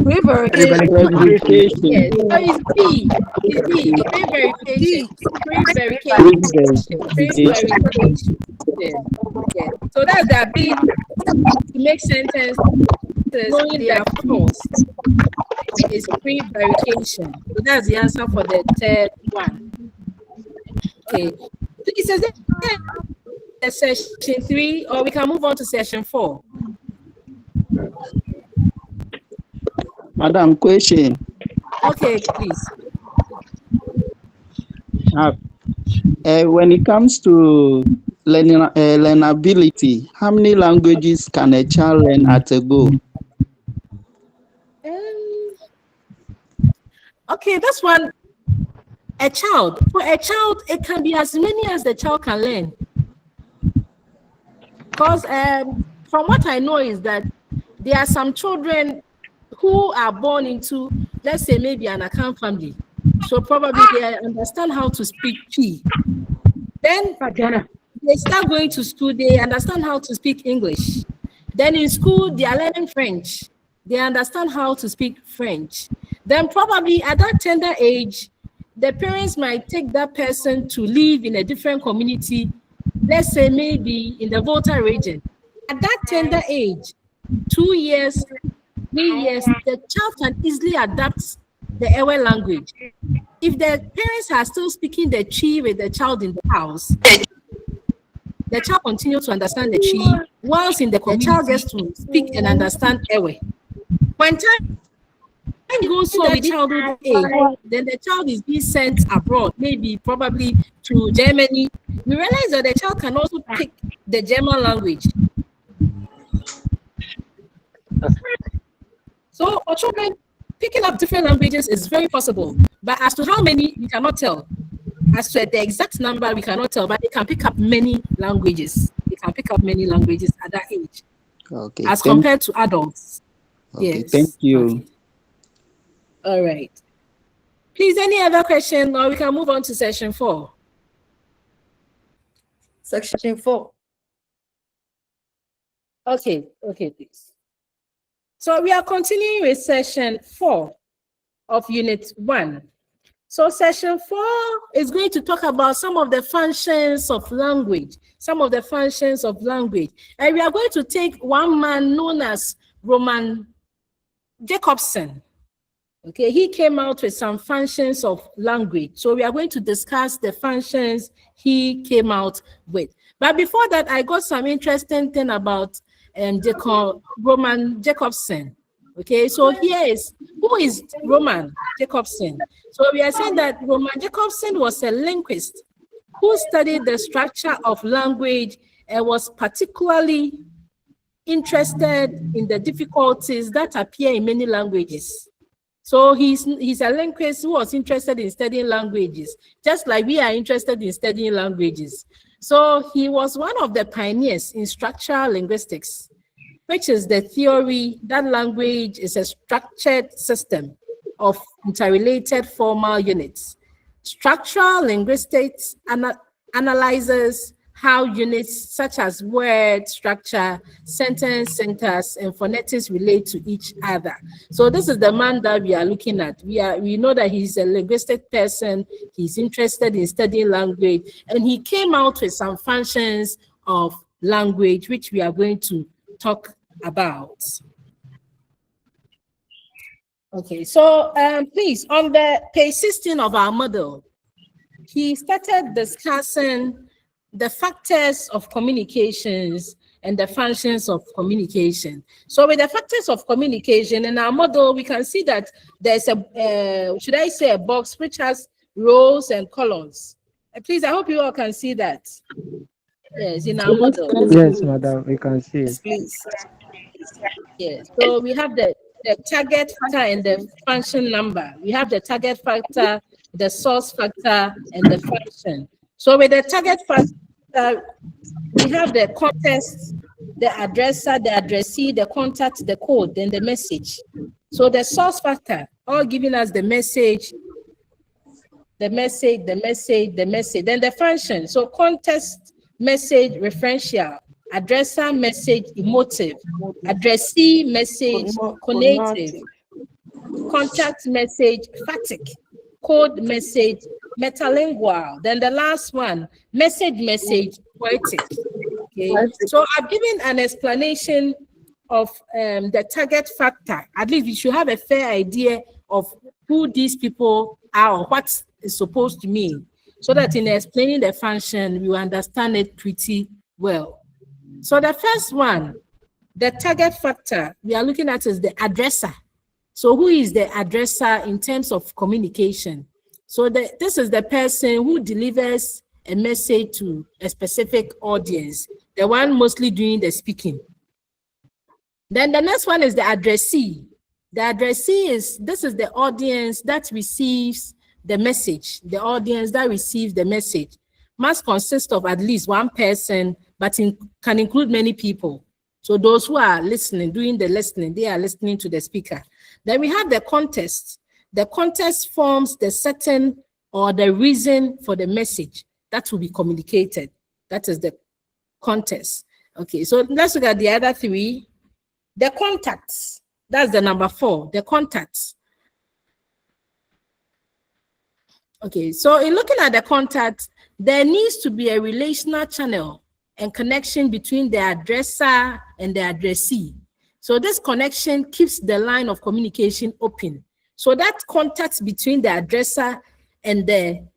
Pre-verification. Yes. Pre-verification. So it's B. It's D. Pre-verification. Pre-verification. Pre-verification. Pre-verification. Yeah. So that's the ability to make sentences knowing their false. Is pre-verification. So that's the answer for the third one. Okay. Please, is there session 3, or we can move on to session 4? Madam, question. Okay, please. When it comes to learnability, how many languages can a child learn at a go? Okay, this one, for a child, it can be as many as the child can learn. Because from what I know is that there are some children who are born into, let's say, maybe an account family. So probably they understand how to speak P. Then they start going to school, they understand how to speak English. Then in school, they are learning French. They understand how to speak French. Then probably at that tender age, the parents might take that person to live in a different community, let's say maybe in the Volta region. At that tender age, 2 years, 3 years, the child can easily adapt the Ewe language. If the parents are still speaking the Chi with the child in the house, the child continues to understand the Chi. Once in the child gets to speak and understand Ewe. When time goes on with childhood age, then the child is being sent abroad, maybe probably to Germany. We realize that the child can also pick the German language. So for children, picking up different languages is very possible, but as to how many, we cannot tell. As to the exact number, we cannot tell, but they can pick up many languages. They can pick up many languages at that age, okay, as compared to adults. Okay, yes. Thank you. Okay. All right. Please, any other question, or we can move on to session 4. Section 4. Okay, please. So we are continuing with session 4 of unit 1. So session 4 is going to talk about some of the functions of language, And we are going to take one man known as Roman Jacobson. Okay, he came out with some functions of language. So we are going to discuss the functions he came out with. But before that, I got some interesting thing about Roman Jacobson. Okay, so here is, who is Roman Jacobson? So we are saying that Roman Jacobson was a linguist who studied the structure of language and was particularly interested in the difficulties that appear in many languages. So he's a linguist who was interested in studying languages, just like we are interested in studying languages. So he was one of the pioneers in structural linguistics, which is the theory that language is a structured system of interrelated formal units. Structural linguistics analyzes how units such as word structure, sentence syntax, and phonetics relate to each other. So this is the man that we are looking at. We know that he's a linguistic person, he's interested in studying language, and he came out with some functions of language, which we are going to talk about. Okay, so please, on the page 16 of our model, he started discussing the factors of communications and the functions of communication. So with the factors of communication in our model, we can see that there's should I say a box which has rows and columns. Please, I hope you all can see that. Yes, in our model. Yes, madam, we can see it. Please. Yes, so we have the target factor and the function number. We have the target factor, the source factor, and the function. So with the target factor, we have the context, the addressor, the addressee, the contact, the code, and the message. So the source factor, all giving us the message, then the function. So context, message, referential, addressor, message, emotive, addressee, message, conative, contact, message, phatic, code, message, metalingual. Then the last one, message, poetic. Okay, so I've given an explanation of the target factor. At least you should have a fair idea of who these people are or what is supposed to mean, so that in explaining the function, you understand it pretty well. So the first one, the target factor we are looking at is the addresser. So who is the addresser in terms of communication? So this is the person who delivers a message to a specific audience, the one mostly doing the speaking. Then the next one is the addressee. The addressee is the audience that receives the message. The audience that receives the message must consist of at least one person, but can include many people. So those who are listening, doing the listening, they are listening to the speaker. Then we have the context. The context forms the setting or the reason for the message that will be communicated. That is the context. Okay, so let's look at the other three. The contacts, that's the number 4, the contacts. Okay, so in looking at the contacts, there needs to be a relational channel and connection between the addresser and the addressee. So this connection keeps the line of communication open. So that contact between the addresser and the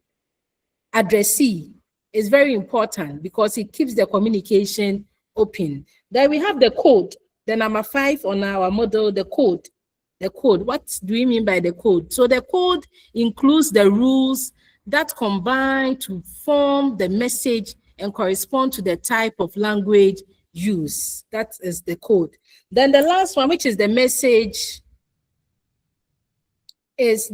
addressee is very important because it keeps the communication open. Then we have the code, the number 5 on our model, the code. The code, what do we mean by the code? So the code includes the rules that combine to form the message and correspond to the type of language used. That is the code. Then the last one, which is the message, is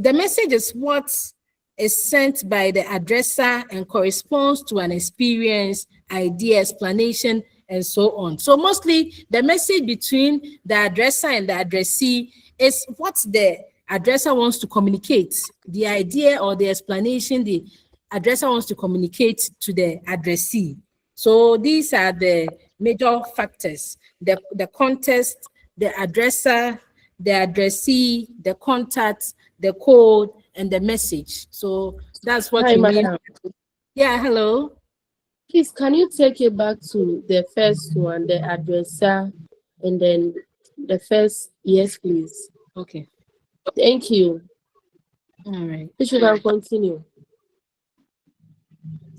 what is sent by the addresser and corresponds to an experience, idea, explanation, and so on. So mostly the message between the addresser and the addressee is what the addresser wants to communicate, the idea or the explanation the addresser wants to communicate to the addressee. So these are the major factors: the context, the addresser, the addressee, the contact, the code, and the message. So that's what you need. Yeah, hello. Please, can you take it back to the first one, the addresser, and then the first? Yes, please. Okay. Thank you. All right. You can continue.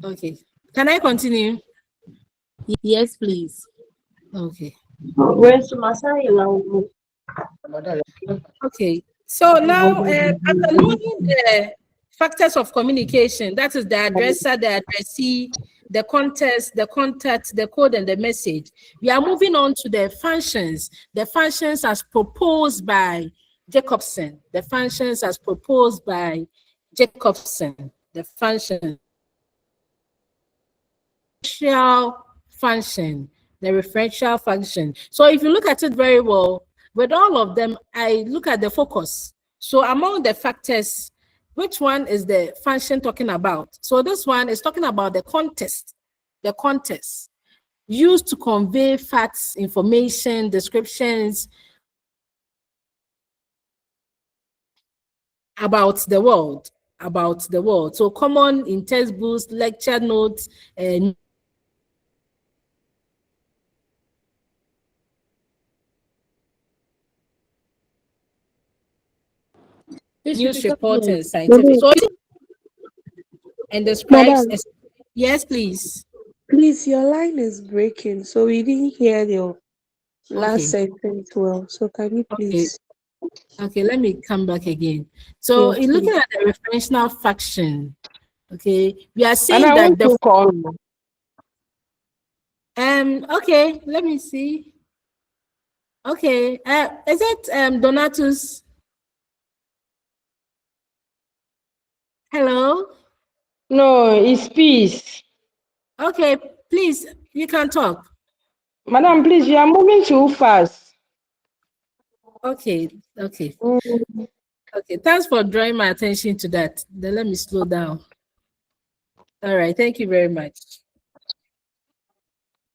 Okay. Can I continue? Yes, please. Okay. Where's Masai? Okay. So now, after knowing the factors of communication, that is the addresser, the addressee, the context, the contact, the code, and the message, we are moving on to the functions. The functions as proposed by Jacobson. The functions as proposed by Jacobson. The function. Function, the referential function. So if you look at it very well, with all of them, I look at the focus. So among the factors, which one is the function talking about? So this one is talking about the context used to convey facts, information, descriptions about the world. So common in textbooks, lecture notes, and news reports and scientific. So and describes. Madam. Yes, please. Please, your line is breaking, so we didn't hear your last sentence well. So can you please? Okay, let me come back again. So Yes, in looking please. at the referential function, okay, we are saying And I that want the to call. okay, let me see. Okay, is it Donatus? Hello? No, it's peace. Okay, please, you can talk. Madam, please, you are moving too fast. Okay. Okay, thanks for drawing my attention to that. Then let me slow down. All right, thank you very much.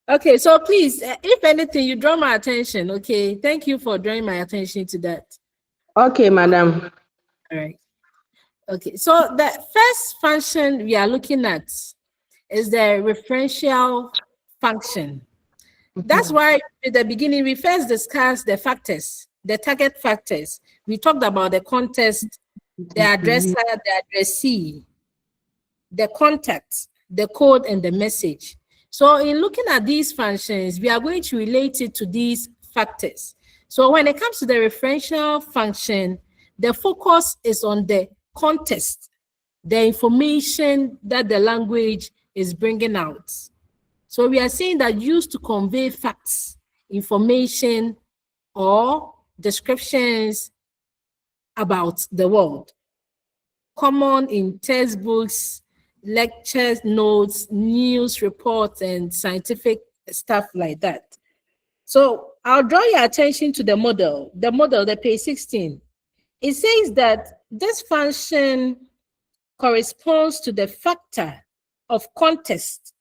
Okay, so please, if anything, you draw my attention. Okay, thank you for drawing my attention to that. Okay, madam. All right. Okay, so the first function we are looking at is the referential function. That's why at the beginning we first discussed the factors, the target factors. We talked about the context, the addresser, the addressee, the contact, the code, and the message. So in looking at these functions, we are going to relate it to these factors. So when it comes to the referential function, the focus is on the context, the information that the language is bringing out. So we are saying that used to convey facts, information, or descriptions about the world. Common in textbooks, lectures, notes, news reports, and scientific stuff like that. So I'll draw your attention to the model, the page 16. It says that this function corresponds to the factor of context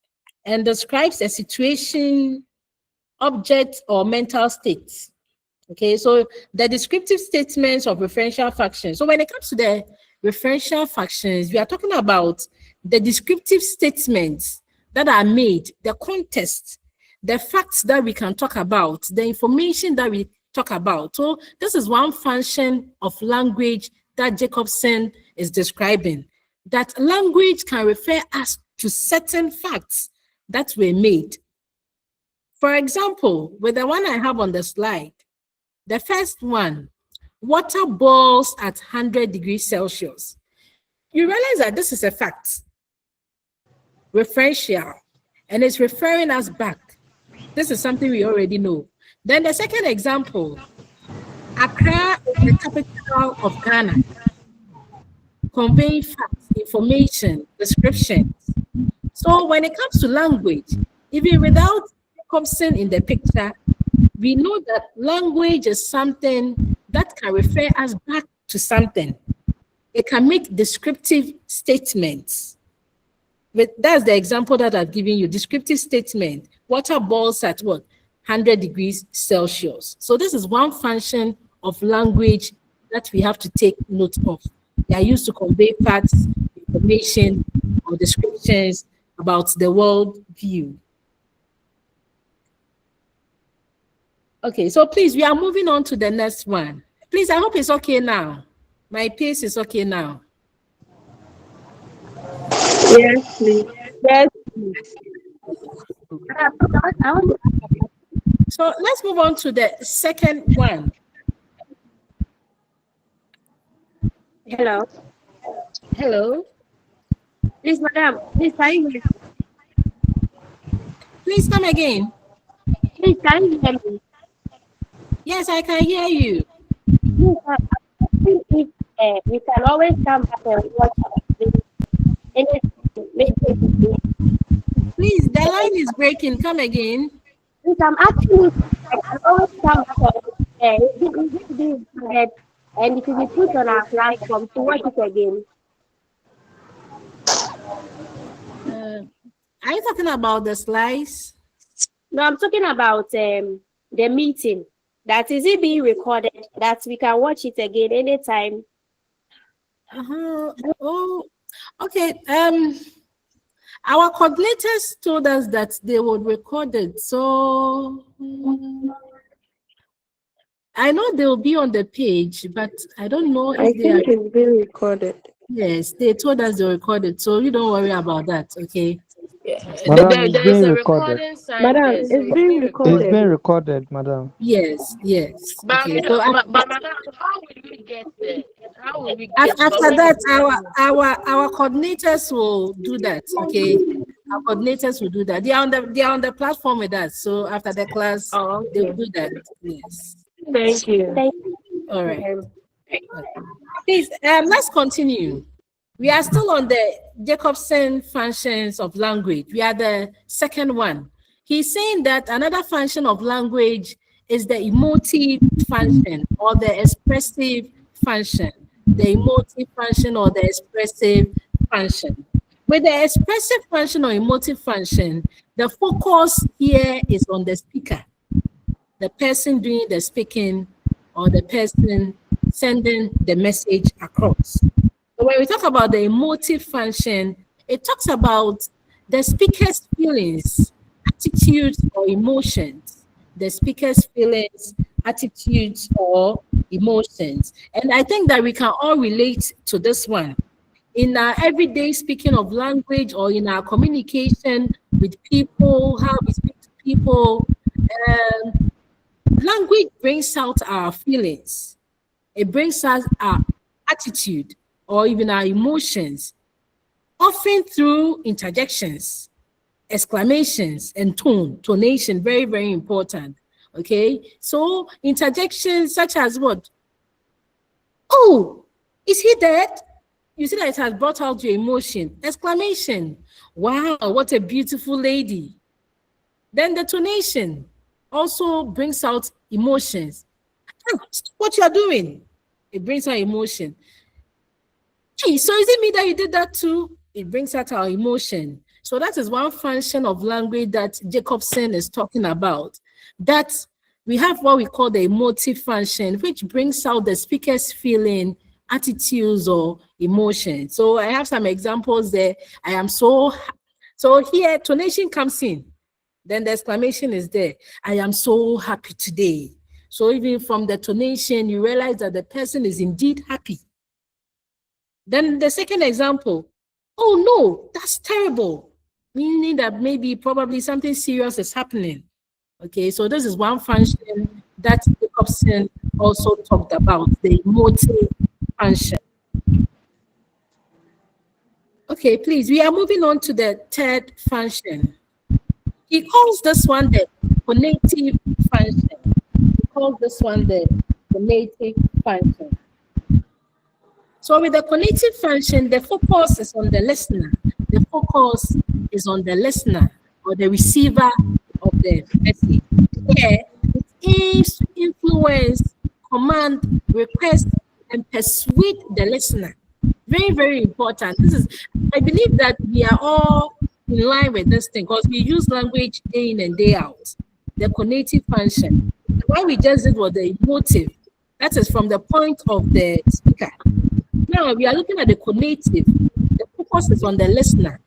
and describes a situation, object, or mental state. Okay, so the descriptive statements of referential functions. So when it comes to the referential functions, we are talking about the descriptive statements that are made, the context, the facts that we can talk about, the information that we talk about. So this is one function of language that Jacobson is describing, that language can refer us to certain facts that were made. For example, with the one I have on the slide, the first one, water boils at 100 degrees Celsius. You realize that this is a fact, referential, and it's referring us back. This is something we already know. Then the second example, Accra is the capital of Ghana, conveying facts, information, descriptions. So when it comes to language, even without Jacobson in the picture, we know that language is something that can refer us back to something. It can make descriptive statements. But that's the example that I've given you, descriptive statement. Water boils at what? 100 degrees Celsius. So this is one function of language that we have to take note of. They are used to convey facts, information, or descriptions about the world view. Okay, so please, we are moving on to the next one. Please, I hope it's okay now. My pace is okay now. Yes, please. Yes. So let's move on to the second one. Hello. Hello. Please, madam, please, can you hear me? Please come again. Please, can you hear me? Yes, I can hear you. I think if we can always come back and watch Please, the line is breaking. Come again. If I'm actually, I can always come back and it will be put on our platform to watch it again. Are you talking about the slides? No, I'm talking about the meeting. That is it being recorded, that we can watch it again anytime. Oh, okay. Our coordinators told us that they would record it. So I know they'll be on the page, but I don't know if they are. It's being recorded. Yes, they told us they recorded, so you don't worry about that, okay? Madam, There it's is being a recorded. recording sign. Madam, there, it's so being recorded. It's being recorded, madam. Yes. But, Okay. So but madam, how will we get there? How will we get after that, our coordinators will do that. Okay, our coordinators will do that. They are on the platform with us. So after the class, they will do that. Yes. Thank you. Thank you. All right. Okay. Please, let's continue. We are still on the Jacobson functions of language. We are the second one. He's saying that another function of language is the emotive function or the expressive function. The emotive function or the expressive function. With the expressive function or emotive function, The focus here is on the speaker, the person doing the speaking or the person sending the message across. So when we talk about the emotive function, it talks about the speaker's feelings, attitudes, or emotions. The speaker's feelings, attitudes, or emotions. And I think that we can all relate to this one. In our everyday speaking of language or in our communication with people, how we speak to people, language brings out our feelings. It brings out our attitude or even our emotions, often through interjections, exclamations, and tonation, very, very important. Okay, so interjections such as what? Oh, is he dead? You see that it has brought out your emotion. Exclamation. Wow, what a beautiful lady. Then the tonation also brings out emotions. What you are doing? It brings out emotion. Hey, so is it me that you did that too? It brings out our emotion. So that is one function of language that Jacobson is talking about. That we have what we call the emotive function, which brings out the speaker's feeling, attitudes, or emotions. So I have some examples there. I am so here, tonation comes in. Then the exclamation is there. I am so happy today. So even from the tonation, you realize that the person is indeed happy. Then the second example, oh no, that's terrible. Meaning that maybe probably something serious is happening. Okay, so this is one function that Jacobson also talked about, the emotive function. Okay, please, we are moving on to the third function. He calls this one the phonetic function. He calls this one the phonetic function. So with the cognitive function, the focus is on the listener. The focus is on the listener or the receiver of the message. Here, it aims to influence, command, request, and persuade the listener. Very, very important. I believe that we are all in line with this thing because we use language day in and day out. The cognitive function. What we just did was the emotive. That is from the point of the speaker. Now we are looking at the cognitive. The focus is on the listener.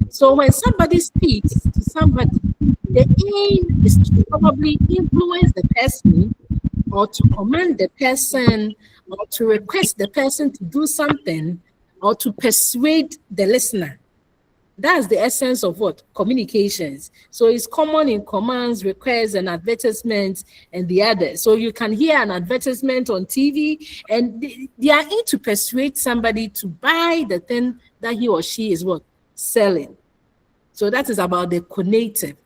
So when somebody speaks to somebody, the aim is to probably influence the person or to command the person or to request the person to do something or to persuade the listener. That's the essence of what? Communications. So it's common in commands, requests, and advertisements, and the others. So you can hear an advertisement on TV, and they are in to persuade somebody to buy the thing that he or she is what? Selling. So that is about the cognitive.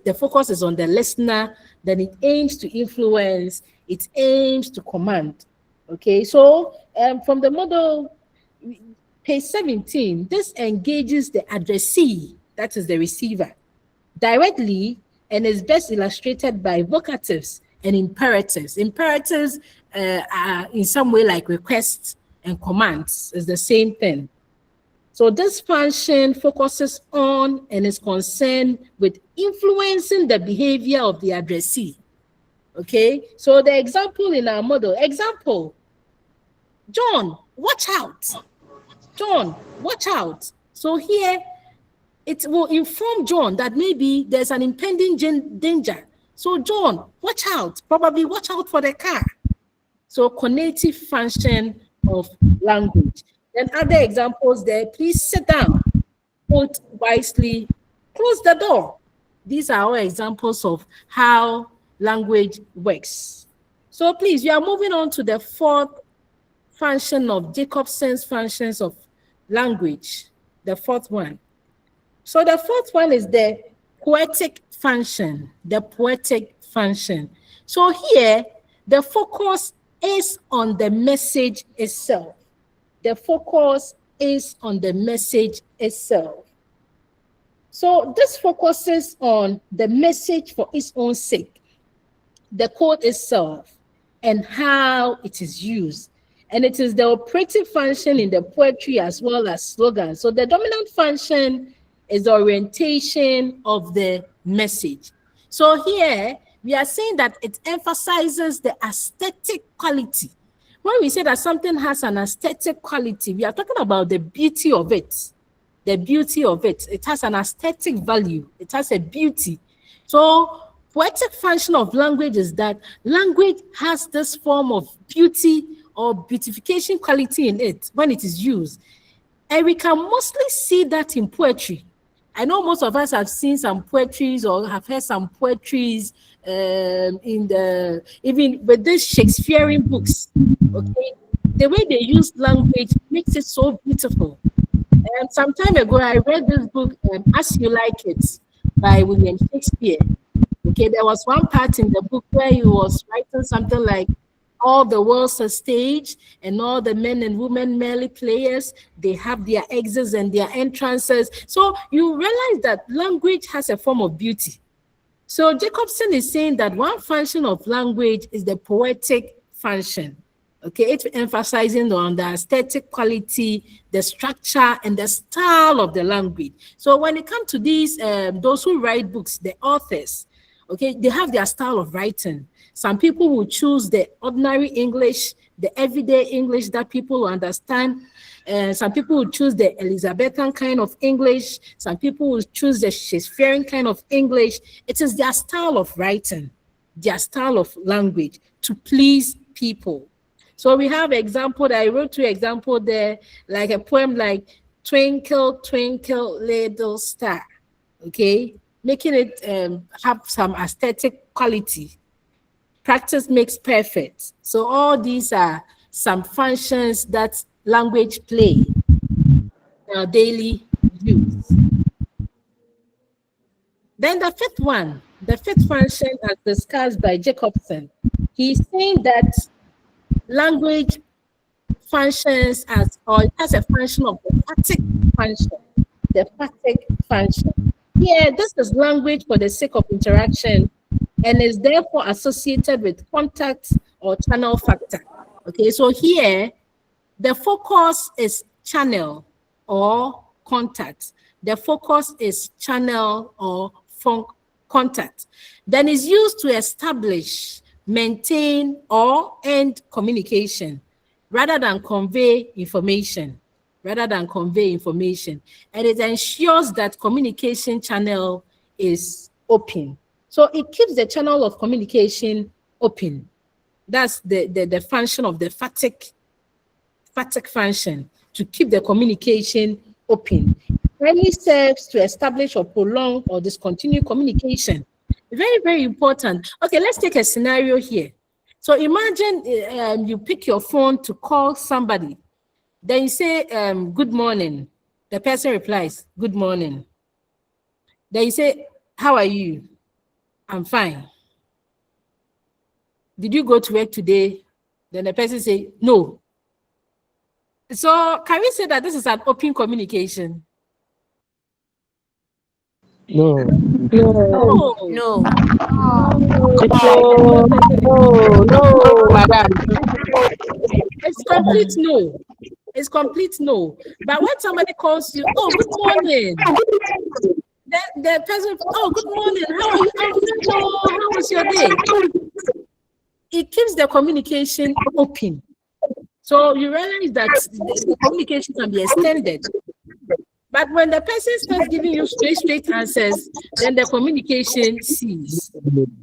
The focus is on the listener, then it aims to influence, it aims to command. Okay, so from the model, page 17, this engages the addressee, that is the receiver, directly and is best illustrated by vocatives and imperatives. Imperatives are in some way like requests and commands, is the same thing. So this function focuses on and is concerned with influencing the behavior of the addressee. Okay, so the example in our model, John, watch out. John, watch out. So here, it will inform John that maybe there's an impending danger. So John, watch out. Probably watch out for the car. So cognitive function of language. Then other examples there, please sit down, vote wisely, close the door. These are all examples of how language works. So please, we are moving on to the fourth function of Jacobson's functions of language, the fourth one. So the fourth one is the poetic function, So here, the focus is on the message itself. The focus is on the message itself. So this focuses on the message for its own sake, the code itself, and how it is used. And it is the operative function in the poetry as well as slogans. So the dominant function is the orientation of the message. So here we are saying that it emphasizes the aesthetic quality. When we say that something has an aesthetic quality, we are talking about the beauty of it. The beauty of it. It has an aesthetic value. It has a beauty. So poetic function of language is that language has this form of beauty or beautification quality in it when it is used. And we can mostly see that in poetry. I know most of us have seen some poetries or have heard some poetries in the, even with these Shakespearean books, okay? The way they use language makes it so beautiful. And some time ago, I read this book, As You Like It, by William Shakespeare. Okay, there was one part in the book where he was writing something like, all the world's a stage, and all the men and women merely players. They have their exits and their entrances. So you realize that language has a form of beauty. So Jacobson is saying that one function of language is the poetic function. Okay, it's emphasizing on the aesthetic quality, the structure, and the style of the language. So when it comes to these, those who write books, the authors, okay, they have their style of writing. Some people will choose the ordinary English, the everyday English that people understand. Some people will choose the Elizabethan kind of English. Some people will choose the Shakespearean kind of English. It is their style of writing, their style of language to please people. So we have example that I wrote 2 example there, like a poem like Twinkle, Twinkle, Little Star, okay? Making it have some aesthetic quality. Practice makes perfect. So all these are some functions that language play in our daily use. Then the fifth function as discussed by Jacobson, he's saying that language functions as, or it has a function of the phatic function. The phatic function. Here, this is language for the sake of interaction and is therefore associated with contact or channel factor. Okay, so here, the focus is channel or contact. The focus is channel or contact. Then is used to establish, maintain, or end communication rather than convey information. And it ensures that communication channel is open. So it keeps the channel of communication open. That's the function of the phatic function, to keep the communication open. It really serves to establish or prolong or discontinue communication. Very, very important. Okay, let's take a scenario here. So imagine you pick your phone to call somebody. Then you say, good morning. The person replies, good morning. Then you say, how are you? I'm fine. Did you go to work today? Then the person say, no. So can we say that this is an open communication? No. No. No, madam. It's complete no. It's complete no. But when somebody calls you, oh, good morning. The person, oh, good morning. How are you? I'm fine. Oh, how was your day? It keeps the communication open. So you realize that the communication can be extended. But when the person starts giving you straight answers, then the communication ceases.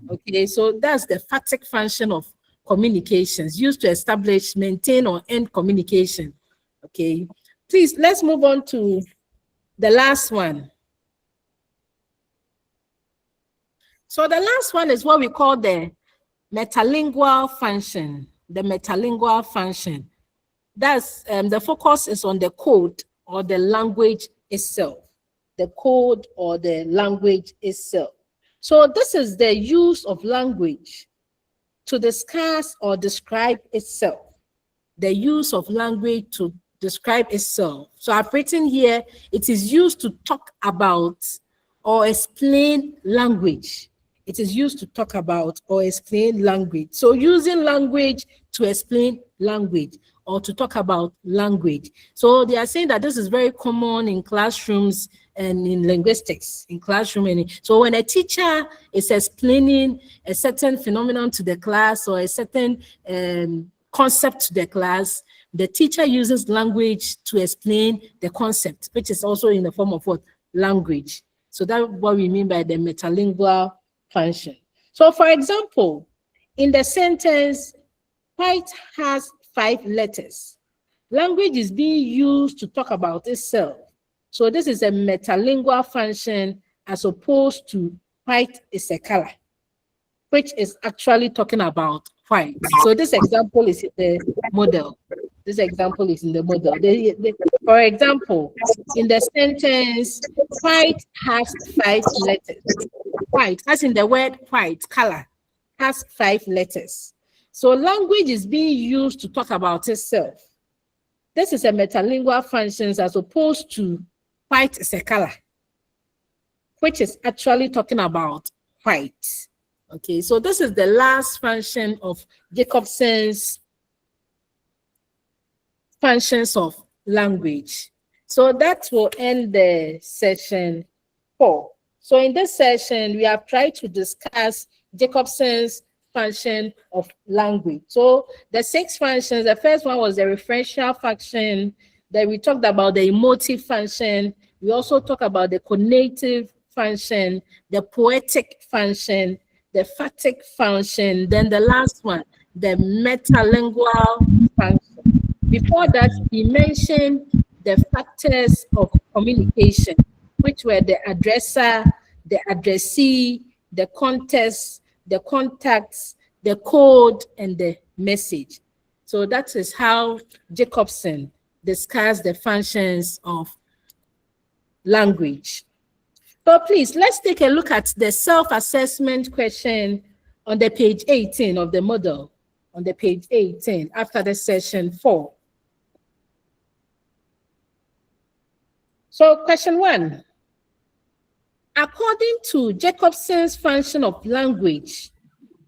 Okay, so that's the phatic function of communications, used to establish, maintain, or end communication. Okay, please, let's move on to the last one. So the last one is what we call the metalingual function. The metalingual function. That's the focus is on the code or the language itself. The code or the language itself. So this is the use of language to discuss or describe itself. The use of language to describe itself. So I've written here, it is used to talk about or explain language. It is used to talk about or explain language. So using language to explain language or to talk about language. So they are saying that this is very common in classrooms and in linguistics, in classroom. So when a teacher is explaining a certain phenomenon to the class or a certain concept to the class, the teacher uses language to explain the concept, which is also in the form of what? Language. So that's what we mean by the metalingual function. So for example, in the sentence, white has 5 letters. Language is being used to talk about itself. So this is a metalingual function as opposed to white is a color, which is actually talking about white. So this example is in the model. This example is in the model. For example, in the sentence, white has 5 letters. White, as in the word white, color, has 5 letters. So language is being used to talk about itself. This is a metalingual function as opposed to white is a color, which is actually talking about white. Okay, so this is the last function of Jacobson's functions of language. So that will end the session 4. So in this session, we have tried to discuss Jacobson's function of language. So the 6 functions, the first one was the referential function. Then we talked about the emotive function. We also talked about the cognitive function, the poetic function, the phatic function. Then the last one, the metalingual function. Before that, we mentioned the factors of communication, which were the addresser, the addressee, the context, the contacts, the code, and the message. So that is how Jacobson discussed the functions of language. So please, let's take a look at the self-assessment question on the page 18 of the model, on the page 18 after the session 4. So question 1. According to Jacobson's function of language,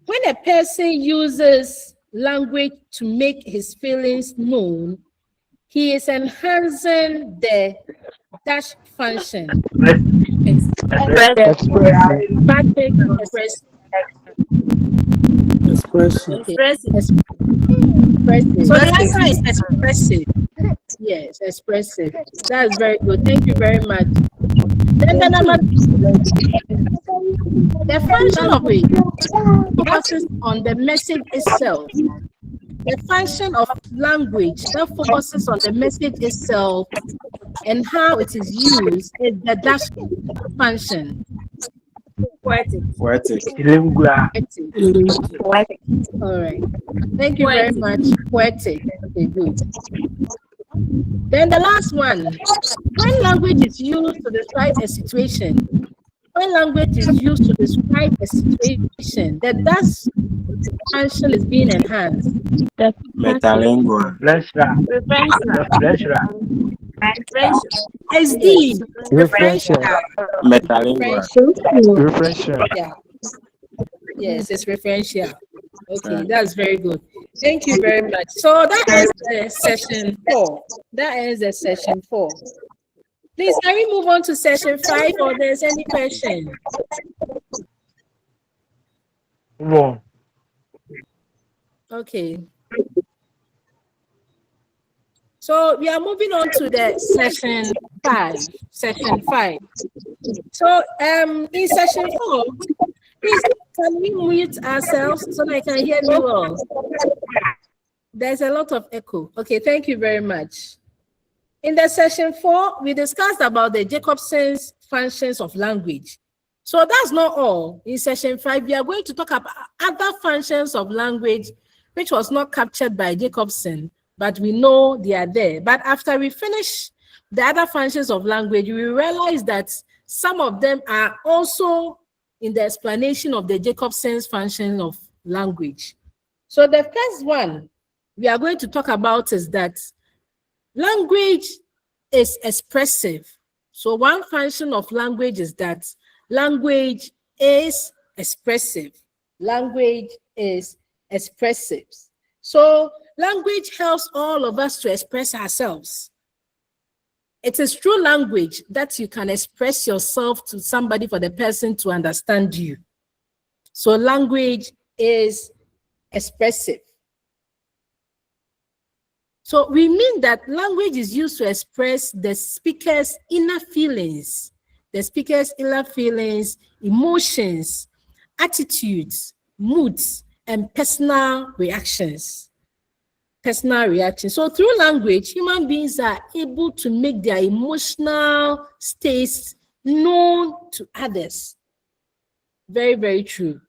when a person uses language to make his feelings known, he is enhancing the dash function. Expressive. So the answer is expressive. Yes, expressive. That's very good. Thank you very much. Then the number, the function of it focuses on the message itself. The function of language that focuses on the message itself and how it is used is the dash function. Poetic. Poetic. All right. Thank you very much. Poetic. Okay, good. Then the last one. When language is used to describe a situation, when language is used to describe a situation, the dash function is being enhanced. Metalingual. SD. Referential. Metalingual. Referential. Yeah. Yes, it's referential. Okay, that's very good. Thank you very much. So that is session 4. That ends the session 4. Please, can we move on to session 5 or there's any question? Okay. So we are moving on to the session 5. Session 5. So in session 4, please can we mute ourselves so that I can hear you all? There's a lot of echo. Okay, thank you very much. In the session 4, we discussed about the Jacobson's functions of language. So that's not all. In session 5, we are going to talk about other functions of language which was not captured by Jacobson, but we know they are there. But after we finish the other functions of language, we realize that some of them are also in the explanation of the Jacobson's function of language. So the first one we are going to talk about is that language is expressive. So one function of language is that language is expressive. Language is expressive. So Language helps all of us to express ourselves. It is through language that you can express yourself to somebody for the person to understand you. So language is expressive. So we mean that language is used to express the speaker's inner feelings, emotions, attitudes, moods, and personal reactions. So through language, human beings are able to make their emotional states known to others. Very, very true.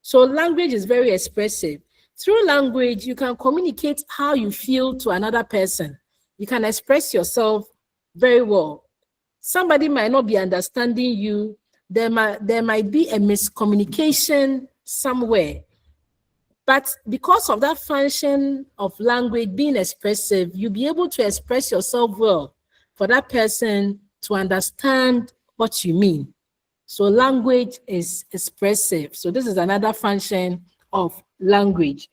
So language is very expressive. Through language, you can communicate how you feel to another person. You can express yourself very well. Somebody might not be understanding you. There might be a miscommunication somewhere. But because of that function of language being expressive, you'll be able to express yourself well for that person to understand what you mean. So language is expressive. So this is another function of language.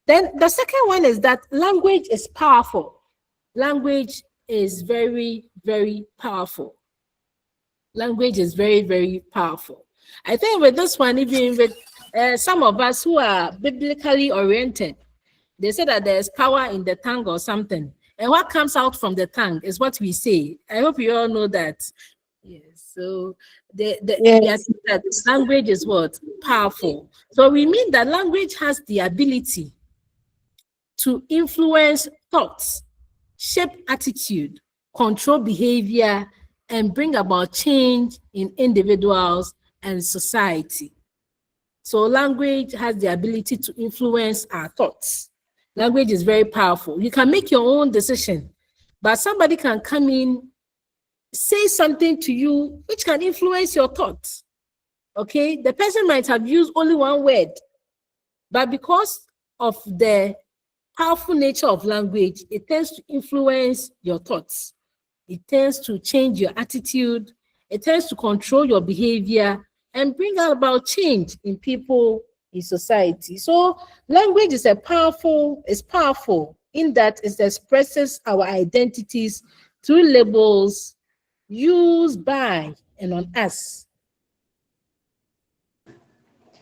Then the second one is that language is powerful. Language is very, very powerful. Language is very, very powerful. I think with this one, even with some of us who are biblically oriented, they say that there's power in the tongue or something. And what comes out from the tongue is what we say. I hope you all know that. Yes. So that language is what? Powerful. So we mean that language has the ability to influence thoughts, shape attitude, control behavior, and bring about change in individuals and society. So language has the ability to influence our thoughts. Language is very powerful. You can make your own decision, but somebody can come in, say something to you which can influence your thoughts. Okay, the person might have used only one word, but because of the powerful nature of language, it tends to influence your thoughts. It tends to change your attitude. It tends to control your behavior and bring about change in people, in society. So language is powerful in that it expresses our identities through labels used by and on us.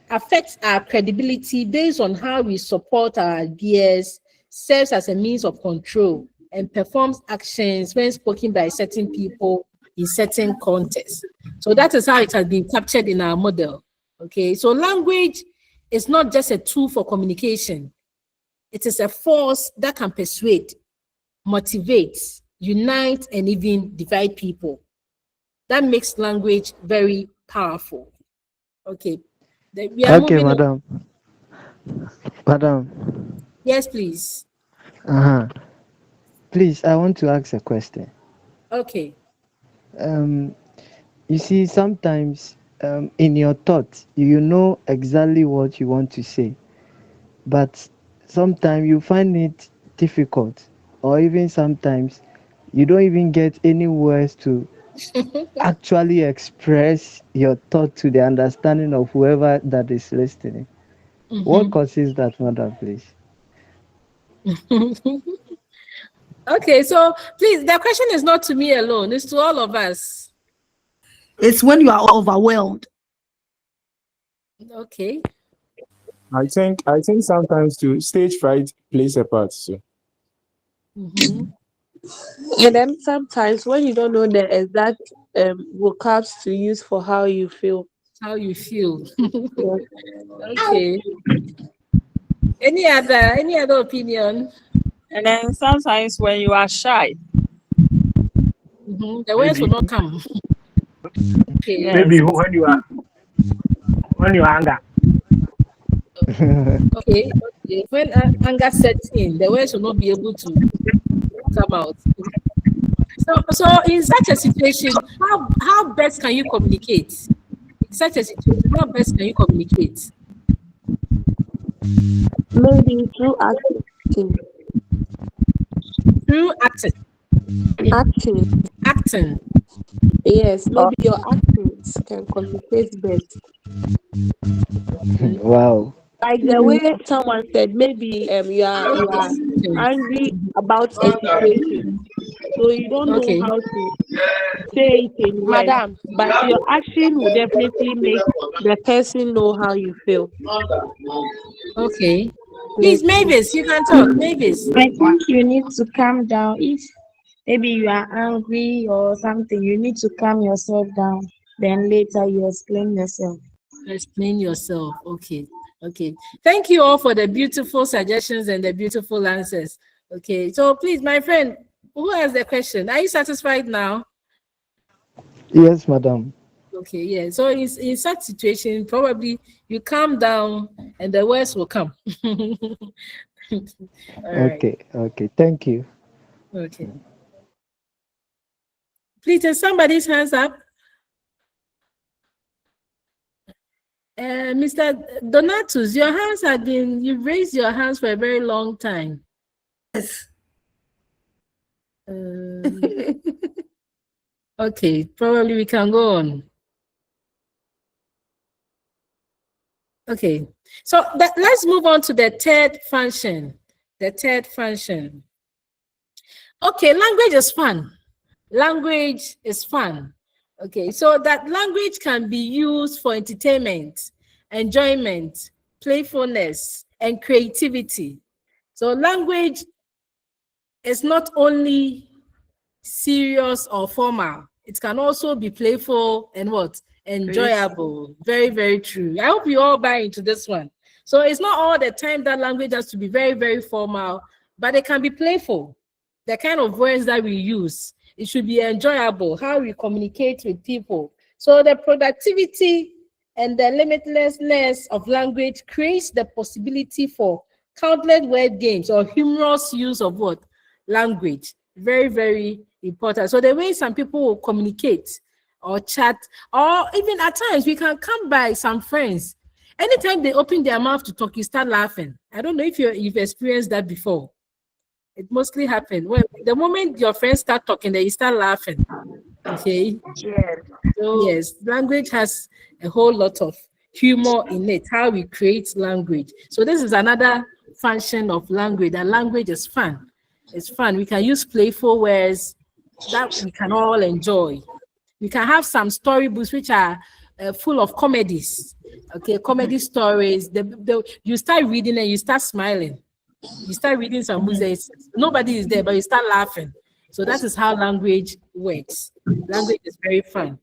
Affects our credibility based on how we support our ideas, serves as a means of control, and performs actions when spoken by certain people in certain contexts. So that is how it has been captured in our model. Okay, so language is not just a tool for communication. It is a force that can persuade, motivate, unite, and even divide people. That makes language very powerful. Okay. We are Okay, moving on. Madam. Yes, please. Please, I want to ask a question. Okay. You see, sometimes in your thoughts, you know exactly what you want to say, but sometimes you find it difficult, or even sometimes you don't even get any words to actually express your thought to the understanding of whoever that is listening. What causes that, madam, please? Okay, so please, the question is not to me alone, it's to all of us. It's when you are overwhelmed. Okay. I think sometimes too, stage fright plays a part. So. And then sometimes when you don't know the exact vocabs to use for how you feel. How you feel. Okay. Any other opinion? And then sometimes when you are shy, the words will not come. Okay. Maybe when you are anger. Okay. When anger sets in, the words will not be able to come out. So in such a situation, how best can you communicate? In such a situation, how best can you communicate? Maybe through acting. Through acting. Acting. Yes, maybe your actions can communicate best. Wow. Like the way someone said, maybe you are angry about a situation, so you don't know Okay. how to say it in words, Madam, but your action will definitely make the person know how you feel. Okay. Yes. Please, Mavis, you can talk. Mavis. I think you need to calm down. If maybe you are angry or something, you need to calm yourself down. Then later you explain yourself. Explain yourself. Okay. Okay. Thank you all for the beautiful suggestions and the beautiful answers. Okay. So please, my friend, who has the question? Are you satisfied now? Yes, madam. Okay, yeah. So in such situation, probably you calm down and the words will come. All right. Okay. Thank you. Okay. Please, is somebody's hands up? Mr. Donatus, your hands have been, you've raised your hands for a very long time. Yes. Okay, probably we can go on. Okay, so let's move on to the third function. The third function. Okay, language is fun. Language is fun. Okay, so that language can be used for entertainment, enjoyment, playfulness, and creativity. So language is not only serious or formal. It can also be playful and what? Enjoyable. Very, very true. I hope you all buy into this one. So it's not all the time that language has to be very, very formal, but it can be playful. The kind of words that we use, it should be enjoyable, how we communicate with people. So the productivity and the limitlessness of language creates the possibility for countless word games or humorous use of what? Language. Very, very important. So the way some people will communicate or chat, or even at times we can come by some friends. Anytime they open their mouth to talk, you start laughing. I don't know if you've experienced that before. It mostly happens when the moment your friends start talking, then you start laughing. Okay. yes. So yes, language has a whole lot of humor in it, how we create language. So this is another function of language, and language is fun. It's fun. We can use playful words that we can all enjoy. We can have some storybooks which are full of comedies. Okay, comedy stories. You start reading and you start smiling. You start reading some books, nobody is there, but you start laughing. So that is how language works. Language is very fun.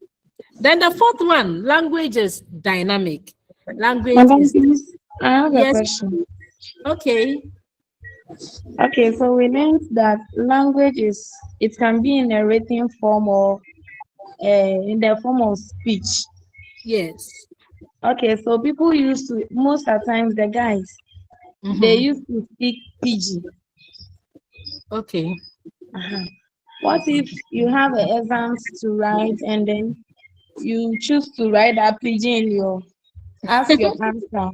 Then the fourth one, language is dynamic. Language Madam, is. please, I have a Yes. question. Okay. Okay, so we learned that language it can be in a written form or in the form of speech. Yes. Okay, so people used to, most of the times the guys, they used to speak pidgin. Okay. What if you have exams to write and then you choose to write that pidgin in your ask your answer?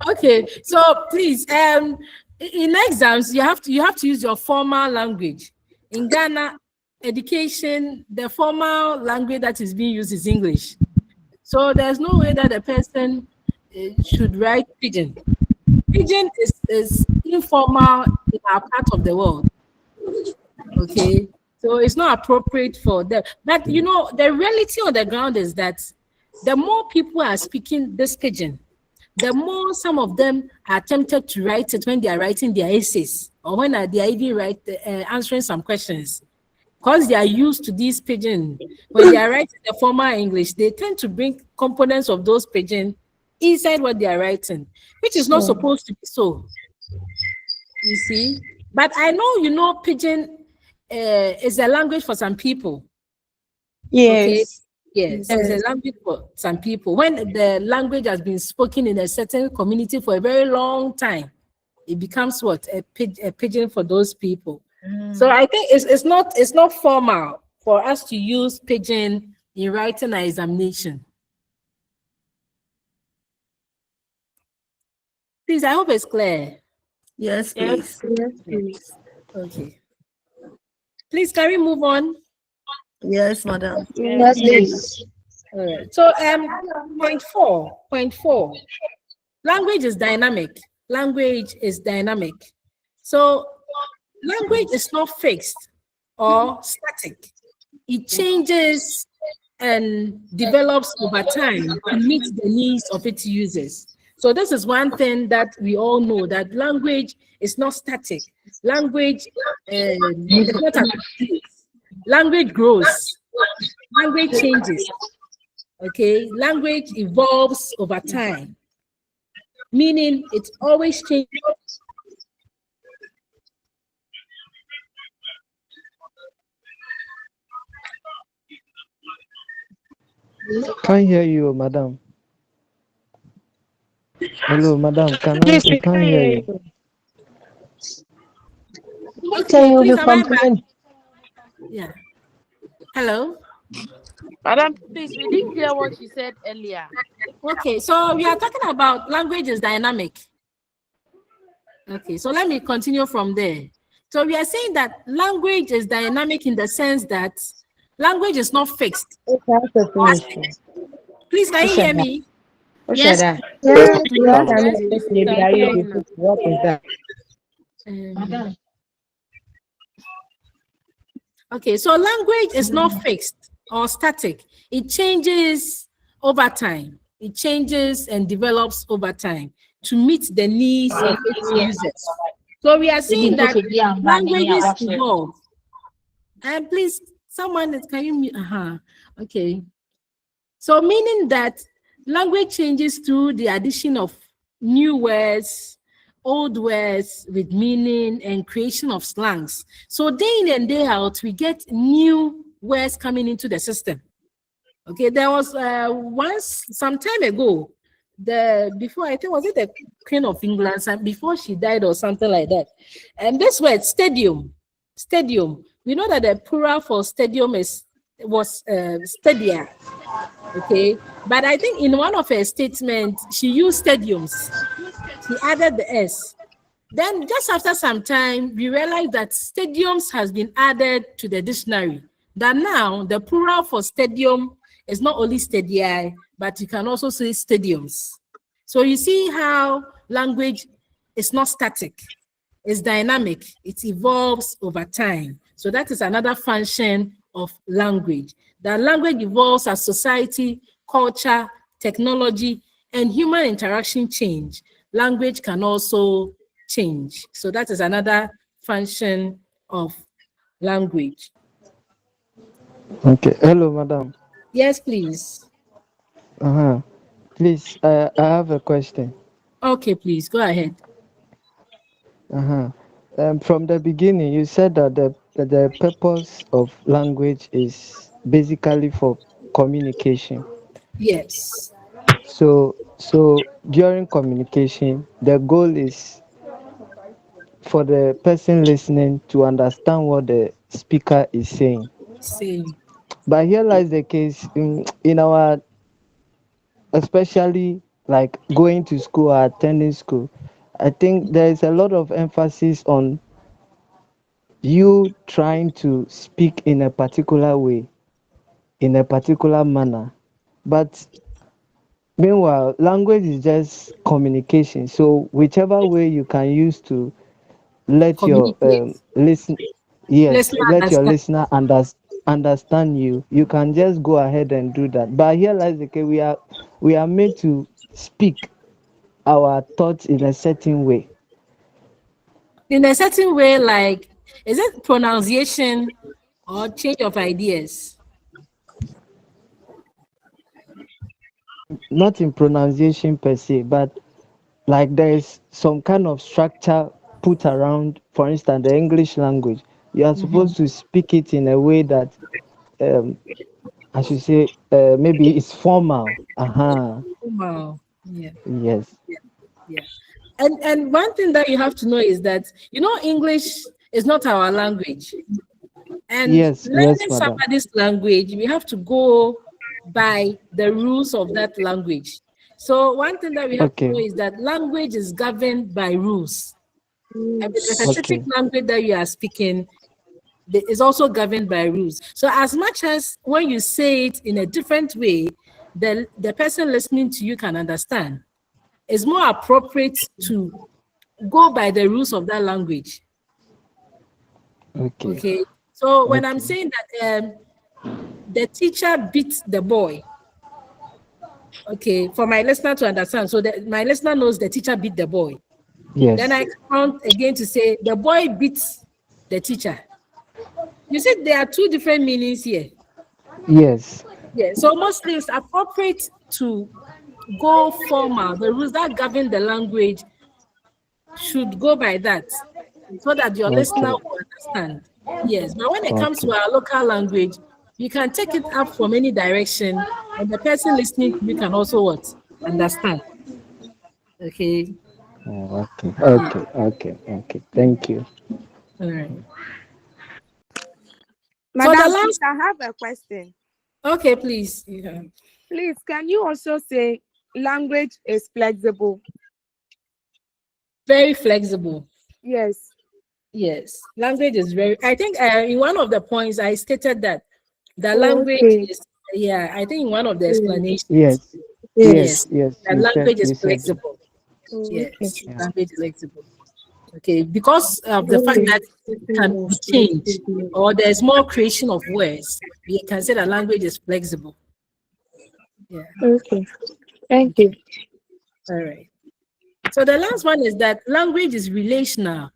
Okay, so please, in exams, you have to use your formal language. In Ghana, education, the formal language that is being used is English. So there's no way that a person should write pidgin. Pidgin is informal in our part of the world. Okay, so it's not appropriate for them. But you know, the reality on the ground is that the more people are speaking this pidgin, the more some of them are tempted to write it when they are writing their essays or when they are even answering some questions. Because they are used to these pidgin, when they are writing the formal English, they tend to bring components of those pidgin inside what they are writing, which is not supposed to be so. You see? But I know, pidgin is a language for some people. Yes. Okay. Yes, it's a language for some people. When the language has been spoken in a certain community for a very long time, it becomes what? A pidgin for those people. So I think it's not formal for us to use pidgin in writing an examination. Please, I hope it's clear. Yes, please. Yes, please. Okay. Please, can we move on? Yes, madam. Yes, please. All right. So point four. Language is dynamic. Language is dynamic. So language is not fixed or static. It changes and develops over time to meet the needs of its users. So this is one thing that we all know, that language is not static. Language is not an absolute. Language grows. Language changes. Okay, language evolves over time, meaning it's always changing. Can't hear you, madam. Hello, madam. Yes, I we can't can hear hear you. you. Okay, Can you please, be am I back? complaining? Yeah. Hello. Madam, please, we didn't hear what you said earlier. Okay, so we are talking about language is dynamic. Okay, so let me continue from there. So we are saying that language is dynamic in the sense that language is not fixed. Please, can you hear me? Yes. Yes, We we are can hear you. what is that? Okay, so language is not fixed or static. It changes over time. It changes and develops over time to meet the needs of its users. So we are seeing that languages evolve. And please, someone, can you mute? Okay. So meaning that language changes through the addition of new words, old words with meaning, and creation of slangs. So day in and day out, we get new words coming into the system. Okay, there was once some time ago, before I think was it the Queen of England, before she died or something like that, and this word stadium. We know that the plural for stadium was stadia. Okay, but I think in one of her statements she used stadiums. She added the S. Then just after some time, we realized that stadiums has been added to the dictionary. That now the plural for stadium is not only stadia, but you can also say stadiums. So you see how language is not static, it's dynamic, it evolves over time. So that is another function of language. That language evolves as society, culture, technology, and human interaction change. Language can also change. So that is another function of language. Okay. Hello, madam. Yes, please. Please, I have a question. Okay, please, go ahead. From the beginning, you said that the purpose of language is basically for communication. Yes. So during communication, the goal is for the person listening to understand what the speaker is saying. Same. But here lies the case in our, especially like going to school or attending school. I think there is a lot of emphasis on you trying to speak in a particular way, in a particular manner. But meanwhile, language is just communication. So whichever way you can use to let your listen, yes, let your listener understand you, you can just go ahead and do that. But here lies the case, we are made to speak our thoughts in a certain way. In a certain way, like, is it pronunciation or change of ideas? Not in pronunciation per se, but like there is some kind of structure put around, for instance, the English language. You are supposed to speak it in a way that, I should say, maybe it's formal. Wow. Yeah. Yes. Yeah. And one thing that you have to know is that, English is not our language. And learning somebody's language, we have to go by the rules of that language. So one thing that we have to know is that language is governed by rules. If it's a specific language that you are speaking, is also governed by rules. So as much as when you say it in a different way, the person listening to you can understand, it's more appropriate to go by the rules of that language. Okay. Okay. So when I'm saying that the teacher beat the boy, okay, for my listener to understand, so that my listener knows the teacher beat the boy. Yes. Then I count again to say the boy beats the teacher. You said there are two different meanings here. Yes. Yeah, so mostly it's appropriate to go formal. The rules that govern the language should go by that, so that your listener will understand. Yes, but when it comes to our local language, you can take it up from any direction, and the person listening to you can also what? Understand. Okay. Okay. Thank you. All right. Madam, the please, I have a question. Okay, please. Yeah. Please, can you also say language is flexible? Very flexible. Yes. Yes, language is very. I think in one of the points I stated that the language is. Yeah, I think in one of the explanations. Yes. The You language is said. flexible. Yes, Okay. language is flexible. Okay, because of the fact that it can be changed or there's more creation of words, we can say that language is flexible. Yeah. Okay. Thank you. All right. So the last one is that language is relational.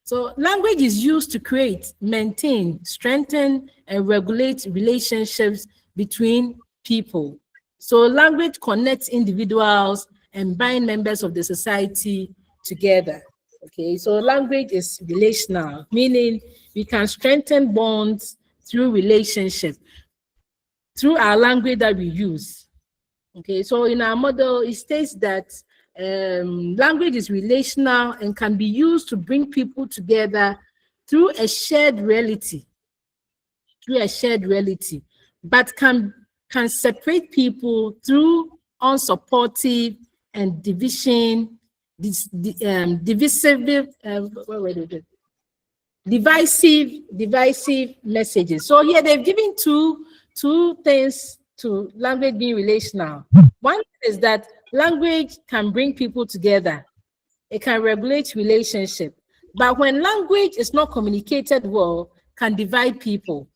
So language is used to create, maintain, strengthen, and regulate relationships between people. So language connects individuals and bind members of the society together. Okay, so language is relational, meaning we can strengthen bonds through relationship, through our language that we use. Okay, so in our model, it states that language is relational and can be used to bring people together through a shared reality. But can separate people through unsupportive and divisive messages. So here they've given two things to language being relational. One is that language can bring people together. It can regulate relationship. But when language is not communicated well, can divide people,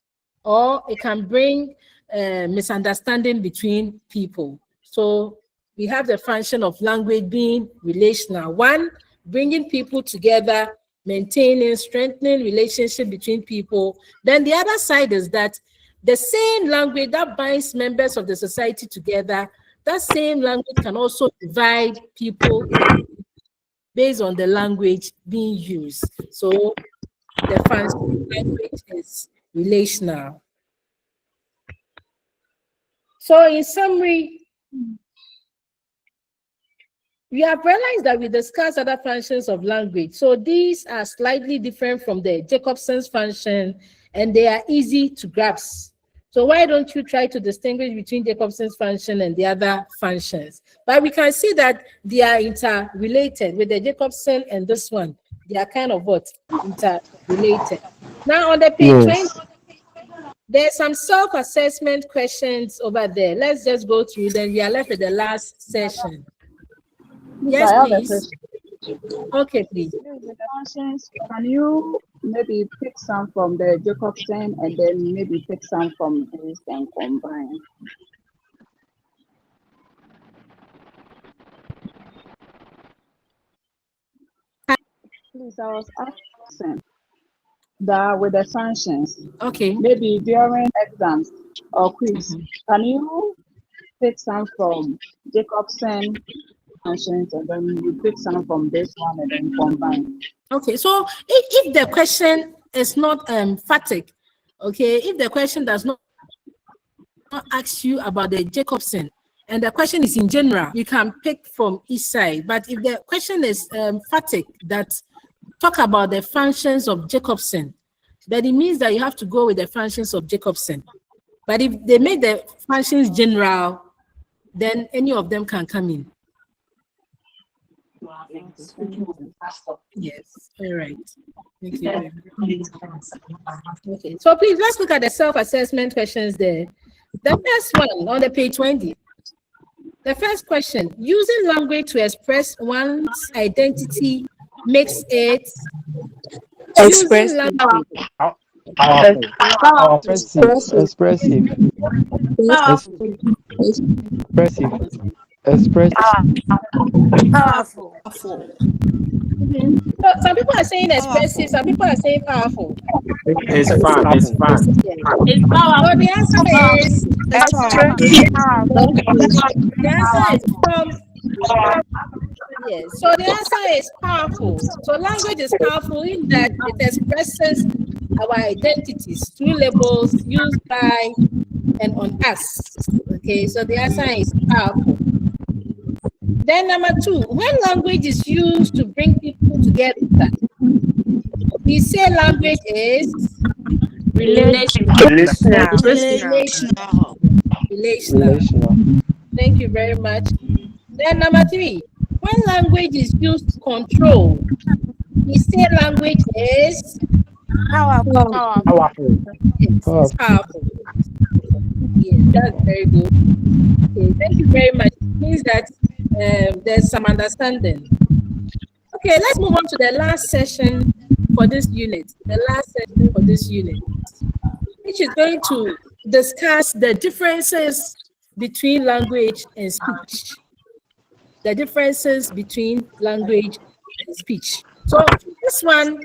or it can bring misunderstanding between people. So we have the function of language being relational. One, bringing people together, maintaining, strengthening relationship between people. Then the other side is that the same language that binds members of the society together, that same language can also divide people based on the language being used. So the function of language is relational. So in summary, we have realized that we discussed other functions of language. So these are slightly different from the Jacobson's function, and they are easy to grasp. So why don't you try to distinguish between Jacobson's function and the other functions? But we can see that they are interrelated with the Jacobson and this one. They are kind of what? Interrelated. Now on the page 20, there's some self-assessment questions over there. Let's just go through them. We are left with the last session. Yes, please. Okay, please. With the functions, can you maybe pick some from the Jacobson and then maybe pick some from this and combine? Please, I was asking that with the functions, okay, maybe during exams or quiz, can you pick some from Jacobson functions and then you pick some from this one and then combine? Okay, so if the question is not emphatic, okay, if the question does not ask you about the Jacobson and the question is in general, you can pick from each side. But if the question is emphatic, that talk about the functions of Jacobson, then it means that you have to go with the functions of Jacobson. But if they make the functions general, then any of them can come in. Yes, all right. Thank you very much. Okay, so please let's look at the self-assessment questions there. The first one on the page 20. The first question, using language to express one's identity makes it using language. Expressive. Powerful. So some people are saying expressive, some people are saying powerful. It's fun. It's fun. It's So powerful. the answer is Expressive. the answer is yes. So the answer is powerful. So language is powerful in that it expresses our identities through labels used by and on us. Okay, so the answer is powerful. Then number 2, when language is used to bring people together, we say language is Relational. relational. Thank you very much. Then number 3, when language is used to control, we say language is Powerful. Yes, it's powerful. Yes, that's very good. Okay, thank you very much. It means that there's some understanding. Okay, let's move on to the last session for this unit. Which is going to discuss the differences between language and speech. The differences between language and speech. So this one,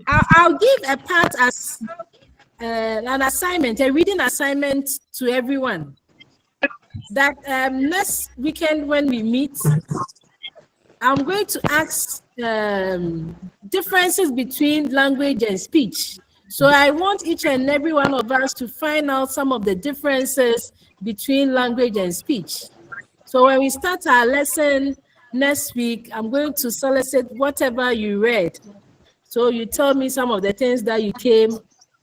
I'll give a part as an assignment, a reading assignment to everyone. That next weekend when we meet, I'm going to ask differences between language and speech. So I want each and every one of us to find out some of the differences between language and speech. So when we start our lesson next week, I'm going to solicit whatever you read. So you tell me some of the things that you came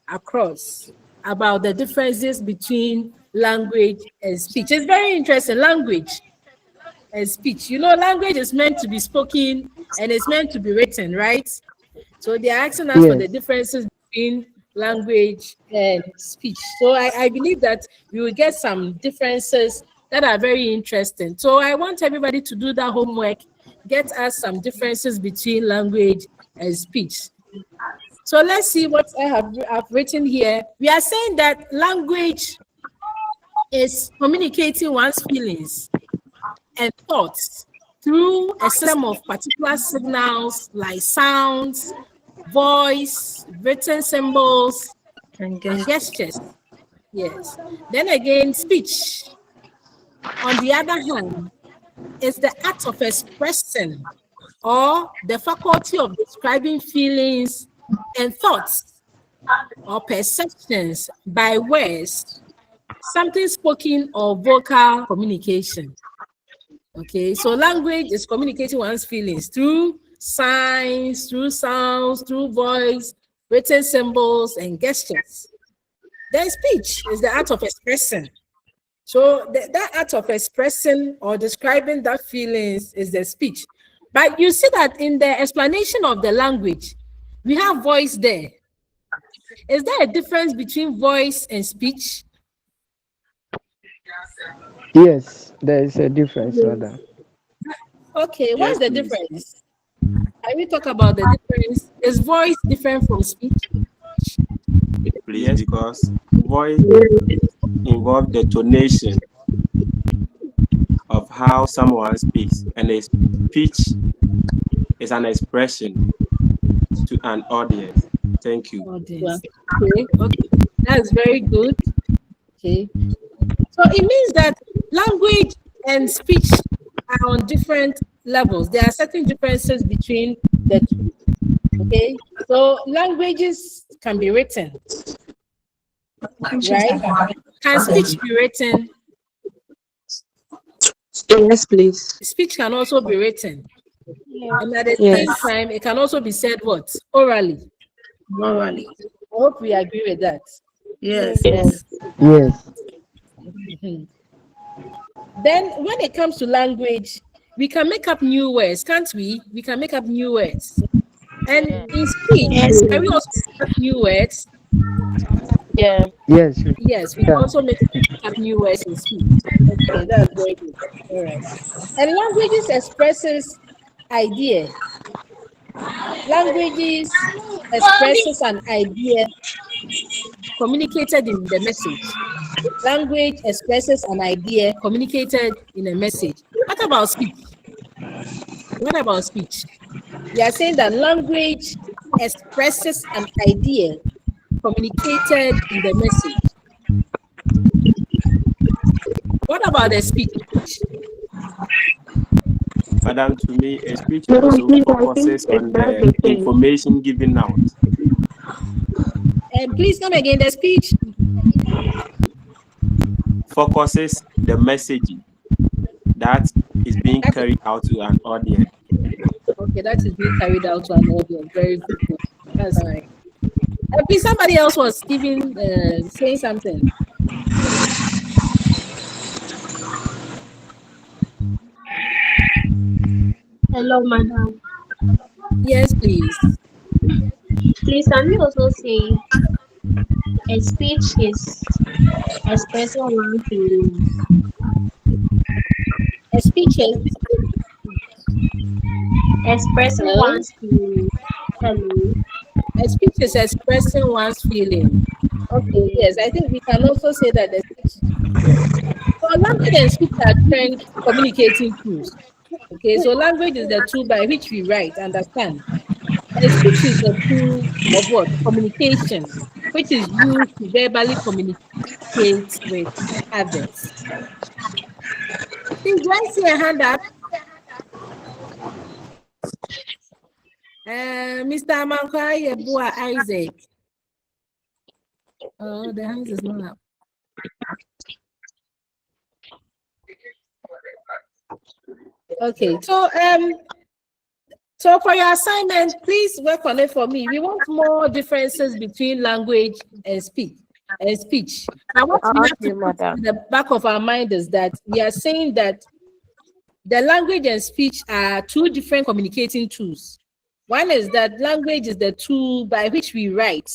across about the differences between language and speech. It's very interesting, language and speech. You know, language is meant to be spoken and it's meant to be written, right? So they're asking us for the differences between language and speech. So I believe that we will get some differences that are very interesting. So I want everybody to do that homework, get us some differences between language and speech. So let's see what I've written here. We are saying that language is communicating one's feelings and thoughts through a system of particular signals like sounds, voice, written symbols, and gestures. Yes. Then again, speech, on the other hand, is the act of expressing or the faculty of describing feelings and thoughts or perceptions by words, something spoken or vocal communication. Okay, so language is communicating one's feelings through signs, through sounds, through voice, written symbols, and gestures. Then speech is the art of expressing. So that art of expressing or describing that feelings is the speech. But you see that in the explanation of the language, we have voice there. Is there a difference between voice and speech? Yes, there is a difference, madam. Okay, what's the difference? Can we talk about the difference? Is voice different from speech? Please, because voice involves the tonation of how someone speaks, and a speech is an expression to an audience. Thank you. Audience. Okay, that's very good. Okay, so it means that language and speech are on different levels. There are certain differences between the two. Okay, so languages can be written, right? Can speech be written? Yes, please. Speech can also be written. And at the Yes. same time, it can also be said what? Orally. Orally. I hope we agree with that. Yes. Yes. Mhm. Then when it comes to language, we can make up new words, can't we? We can make up new words. And in speech, can we also make up new words? Yeah. Yes. Yes, we can also make up new words in speech. Okay, that's very good. All right. And languages expresses idea. Languages expresses an idea communicated in the message. Language expresses an idea communicated in a message. What about speech? What about speech? We are saying that language expresses an idea communicated in the message. What about the speech? Madam, to me, a speech also focuses on the information given out. And please come again, the speech focuses the messaging that is being carried out to an audience. Okay, that is being carried out to an audience. Very good. That's right. Please, somebody else was saying something. Hello, madam. Yes, please. Please, can we also say a speech is expressing one feeling? A speech is expressing one's feeling. Hello. A speech is expressing one's feeling. Okay, yes, I think we can also say that the speech. So language and speech are trained communicating tools. Okay, so language is the tool by which we write, understand. And speech is the tool of what? Communication, which is used to verbally communicate with others. Please, do I see a hand up? Mr. Amankwa Yebua Isaac. Oh, the hand is not up. Okay, so for your assignment, please work on it for me. We want more differences between language and speech. Now, what we have to put in the back of our mind is that we are saying that the language and speech are two different communicating tools. One is that language is the tool by which we write,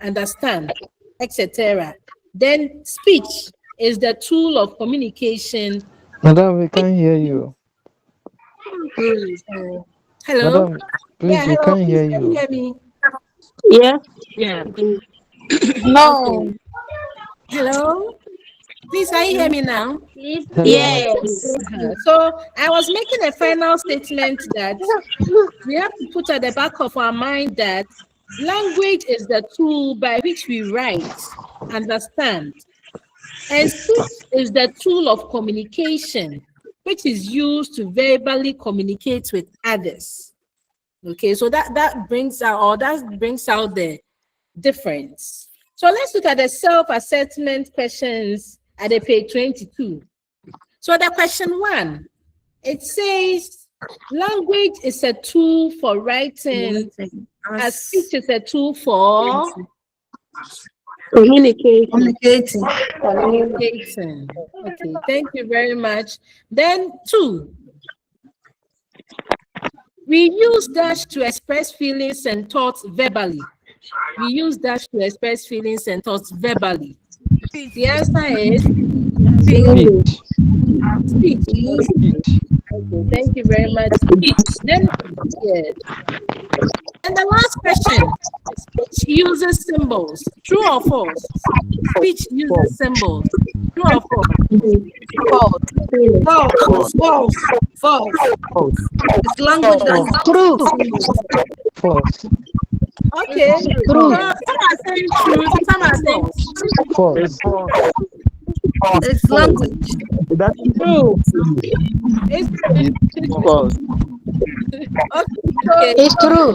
understand, etc. Then speech is the tool of communication. Madam, we can't hear you. Hello? Madam, please, we can't hear you. Can you hear me? Yeah. Yeah. No. Okay. Hello? Please, can you hear me now? Yes. So I was making a final statement that we have to put at the back of our mind that language is the tool by which we write, understand, and speech is the tool of communication, which is used to verbally communicate with others. Okay, so that brings out the difference. So let's look at the self-assessment questions at the page 22. So the question 1, it says language is a tool for writing, as speech is a tool for communicating. Okay, thank you very much. Then 2, we use dash to express feelings and thoughts verbally. We use dash to express feelings and thoughts verbally. The answer is speech. Okay, thank you very much. Then, yes. And the last question, speech uses symbols. True or false? Speech uses symbols. True or false? False. It's language that is true. False. Okay. True. Some are saying true, some are saying false. It's language. That's true. It's false. Okay. It's true.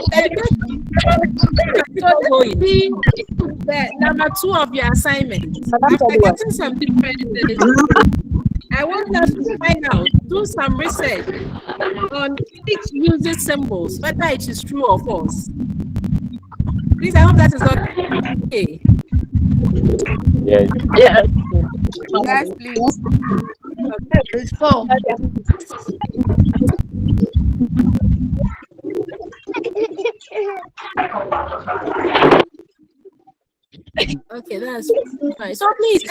So this is the number 2 of your assignment. After getting some differences, I want us to find out, do some research on speech uses symbols, whether it is true or false. Please, I hope that is okay. Yes. Yes, please. It's 4. Okay, that's fine. So please,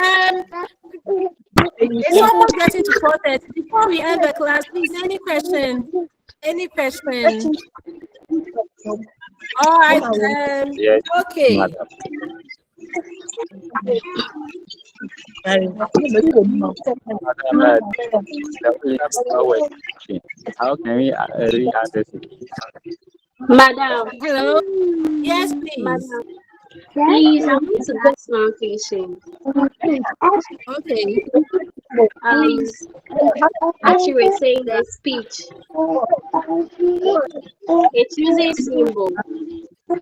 it's almost getting to 4:30. Before we end the class, please, any question? Any question? All right. Yes, Okay. madam. How can we re-access it? Madam. Hello. Yes, please. Madam. Please, I want to ask one question. Okay. As you were saying the speech, it uses symbol. I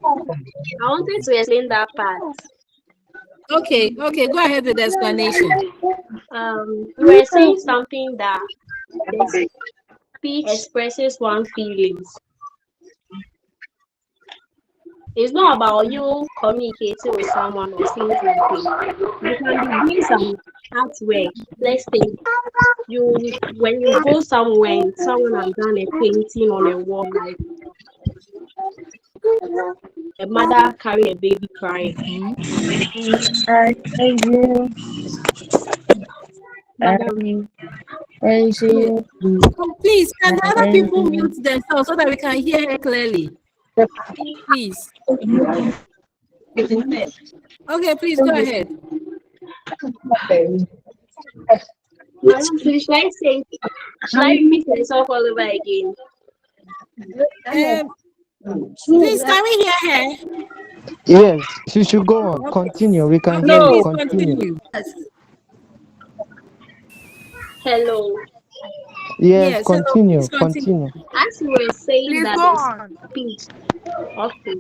wanted to explain that part. Okay, go ahead with the explanation. You were saying something that the speech expresses one feelings. It's not about you communicating with someone or saying something. You can be doing some artwork. Let's say when you go somewhere and someone has done a painting on a wall, like a mother carrying a baby crying. Madam. Please, can other people mute themselves so that we can hear her clearly? Please. Okay, please go ahead. Madam, please, should I repeat myself all over again? Please, can we hear her? Yes, you should go on. Continue. We can hear you. Continue. Hello. Yes, continue. Hello, Continue. As you were saying Please that go on. the speech, okay.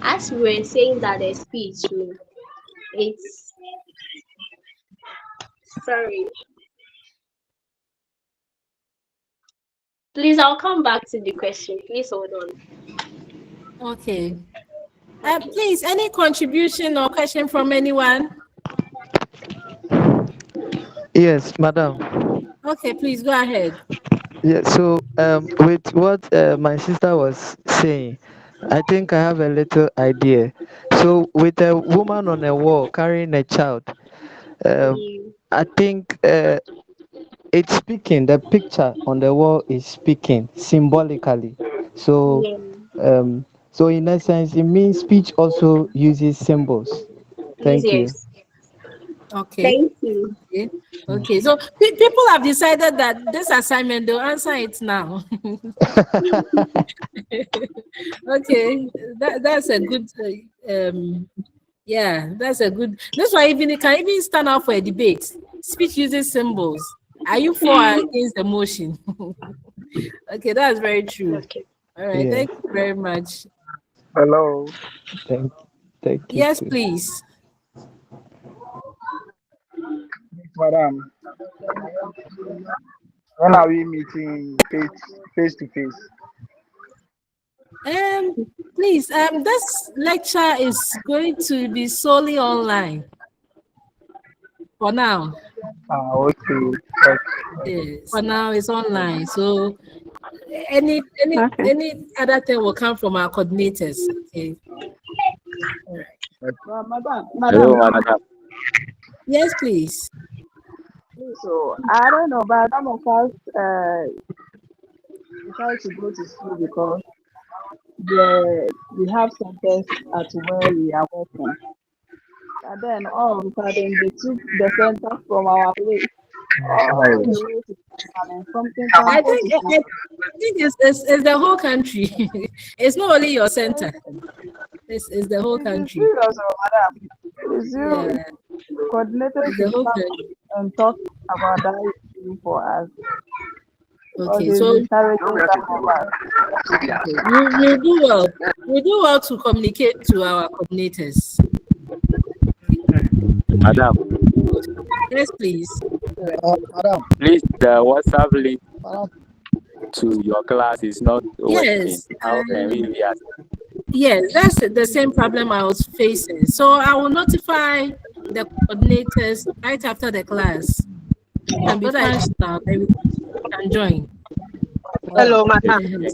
As you were saying that the speech, it's sorry. Please, I'll come back to the question. Please hold on. Okay. Please, any contribution or question from anyone? Yes, madam. Okay, please go ahead. Yeah, so with what my sister was saying, I think I have a little idea. So with a woman on a wall carrying a child, I think it's speaking. The picture on the wall is speaking symbolically. So so in essence, it means speech also uses symbols. Thank you. Yes. Okay. Thank you. Okay. So people have decided that this assignment, they'll answer it now. Okay. That's a good, yeah, that's a good, that's why even it can even stand out for a debate. Speech uses symbols. Are you for or against the motion? Okay, that's very true. Okay. All right. Yeah. Thank you very much. Hello. Thank you. Yes, too. please. Madam, when are we meeting face to face? Please, this lecture is going to be solely online for now. Okay. Yes, for now it's online. So any other thing will come from our coordinators. Okay. All right. Madam. Hello, madam. Yes, please. So I don't know, but some of us decide to go to school because we have centers at where we are working. And then all of a sudden they took the center from our place. All the way to and something. I think it's the whole country. It's not only your center. It's the whole country. Madam. Coordinated The whole country. and talk about that issue for us. Okay, so you do well. We do well to communicate to our coordinators. Madam. Yes, please. Madam. Please, the WhatsApp link to your class is not working. Yes. How can we react? Yes, that's the same problem I was facing. So I will notify the coordinators right after the class. can be functional, then we can join. Hello, madam.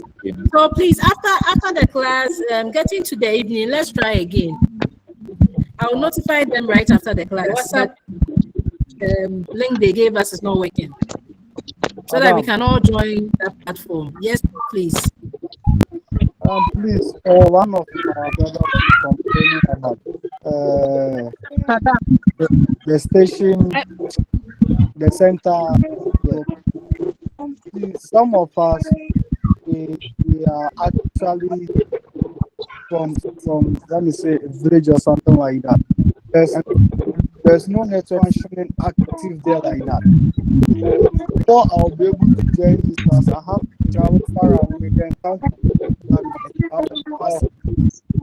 So please, after the class, getting to the evening, let's try again. I'll notify them right after the class. That link they gave us is not working, so that we can all join that platform. Yes, please. Please, one of our brothers is complaining about the station, the center. Some of us, we are actually from let me say a village or something like that. There's no network functioning active there like that. Before I'll be able to join this class, I have to travel far away, then come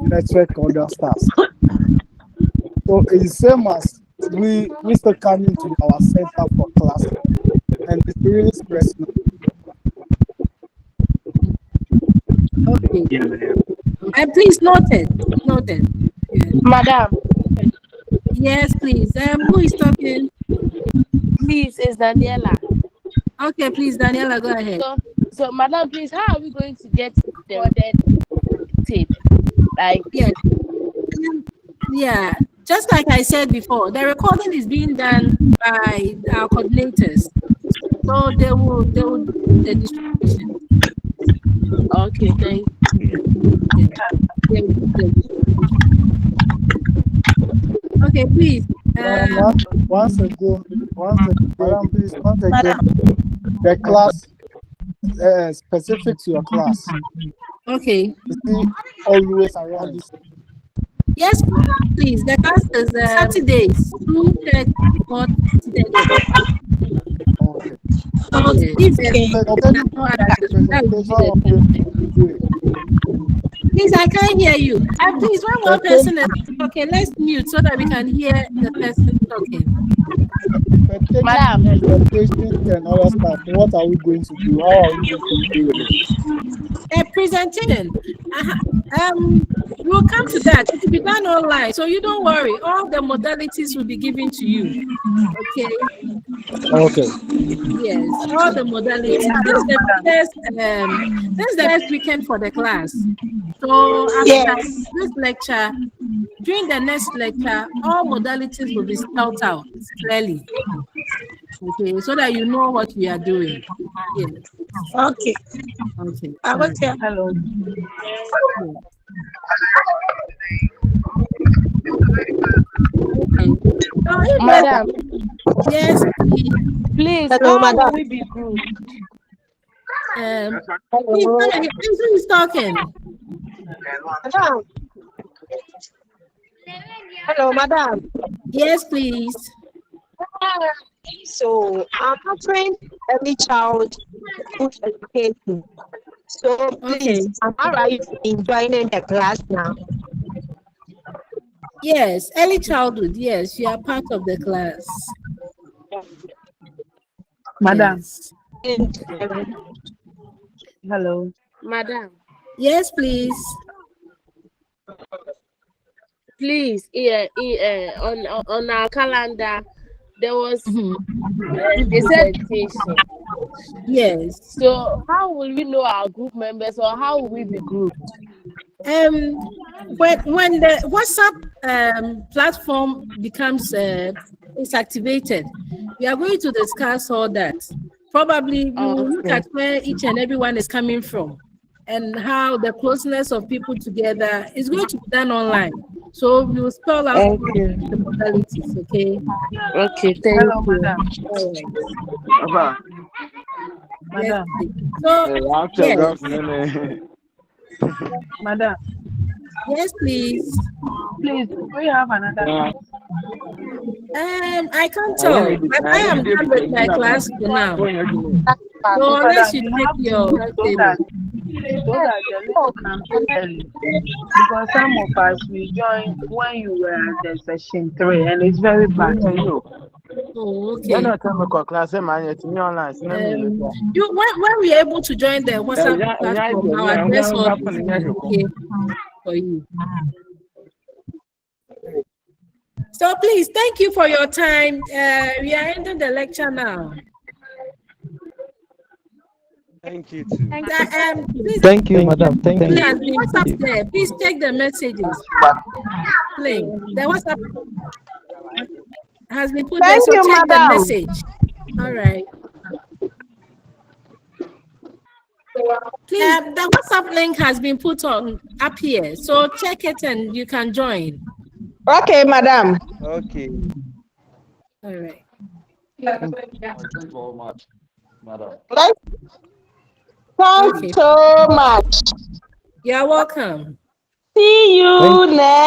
network other stuff. So it's the same as we still coming to our center for class, and it's really stressful. Okay. Please noted. Yeah. Madam. Yes, please. Who is talking? Please, it's Daniela. Okay, please, Daniela, go ahead. So, madam, please, how are we going to get the recorded tape? Like, yeah, just like I said before, the recording is being done by our coordinators, so they will do the distribution. Okay, thank you. Okay, please. Once again, please, the class specific to your class. Okay. Always around this. Yes, please. The class is Saturdays, 2:30 or 2:30. Please, I can't hear you. Please, one more person is okay. Let's mute so that we can hear the person talking. Madam, and other stuff. What are we going to do? How are we going to do it? A presentation. We'll come to that. It will be done online, so you don't worry. All the modalities will be given to you. Okay. Okay. Yes, all the modalities. This is the first weekend for the class. So after this lecture, during the next lecture, all modalities will be spelled out clearly. Okay, so that you know what we are doing. Yes. Okay. Okay. Hello. Okay. Madam. Yes, please. Hello, how madam. will we be grouped? Who's talking? Madam. Hello, madam. Yes, please. So I'm offering every child good education. So please, am I right in joining the class now? Yes, early childhood. Yes, you are part of the class. Madam. Yes. Hello. Madam. Yes, please. Please, on our calendar, there was presentation. Yes. So how will we know our group members, or how will we be grouped? When the WhatsApp platform becomes is activated, we are going to discuss all that. Probably we will look at where each and everyone is coming from and how the closeness of people together is going to be done online. So we will spell out the modalities, okay? Okay, thank you. Madam. Yes, Madam. Madam. Yes, please. Please, we have another. I can't tell, but I am done with my class for now. So unless you take your table. So that the link can be early. Because some of us we joined when you were at the session 3, and it's very bad. Oh, okay. When we are able to join the WhatsApp platform, our address will be okay for you. So please, thank you for your time. We are ending the lecture now. Thank you too. Please, Thank you, madam. Thank you. what's up there? Please check the messages. Please, the WhatsApp has been put there, Thank so you, check the madam. message. All right. Please, the WhatsApp link has been put on up here, so check it and you can join. Okay, madam. Okay. All right. Thank you so much, madam. Thanks so much. You're welcome. See you next.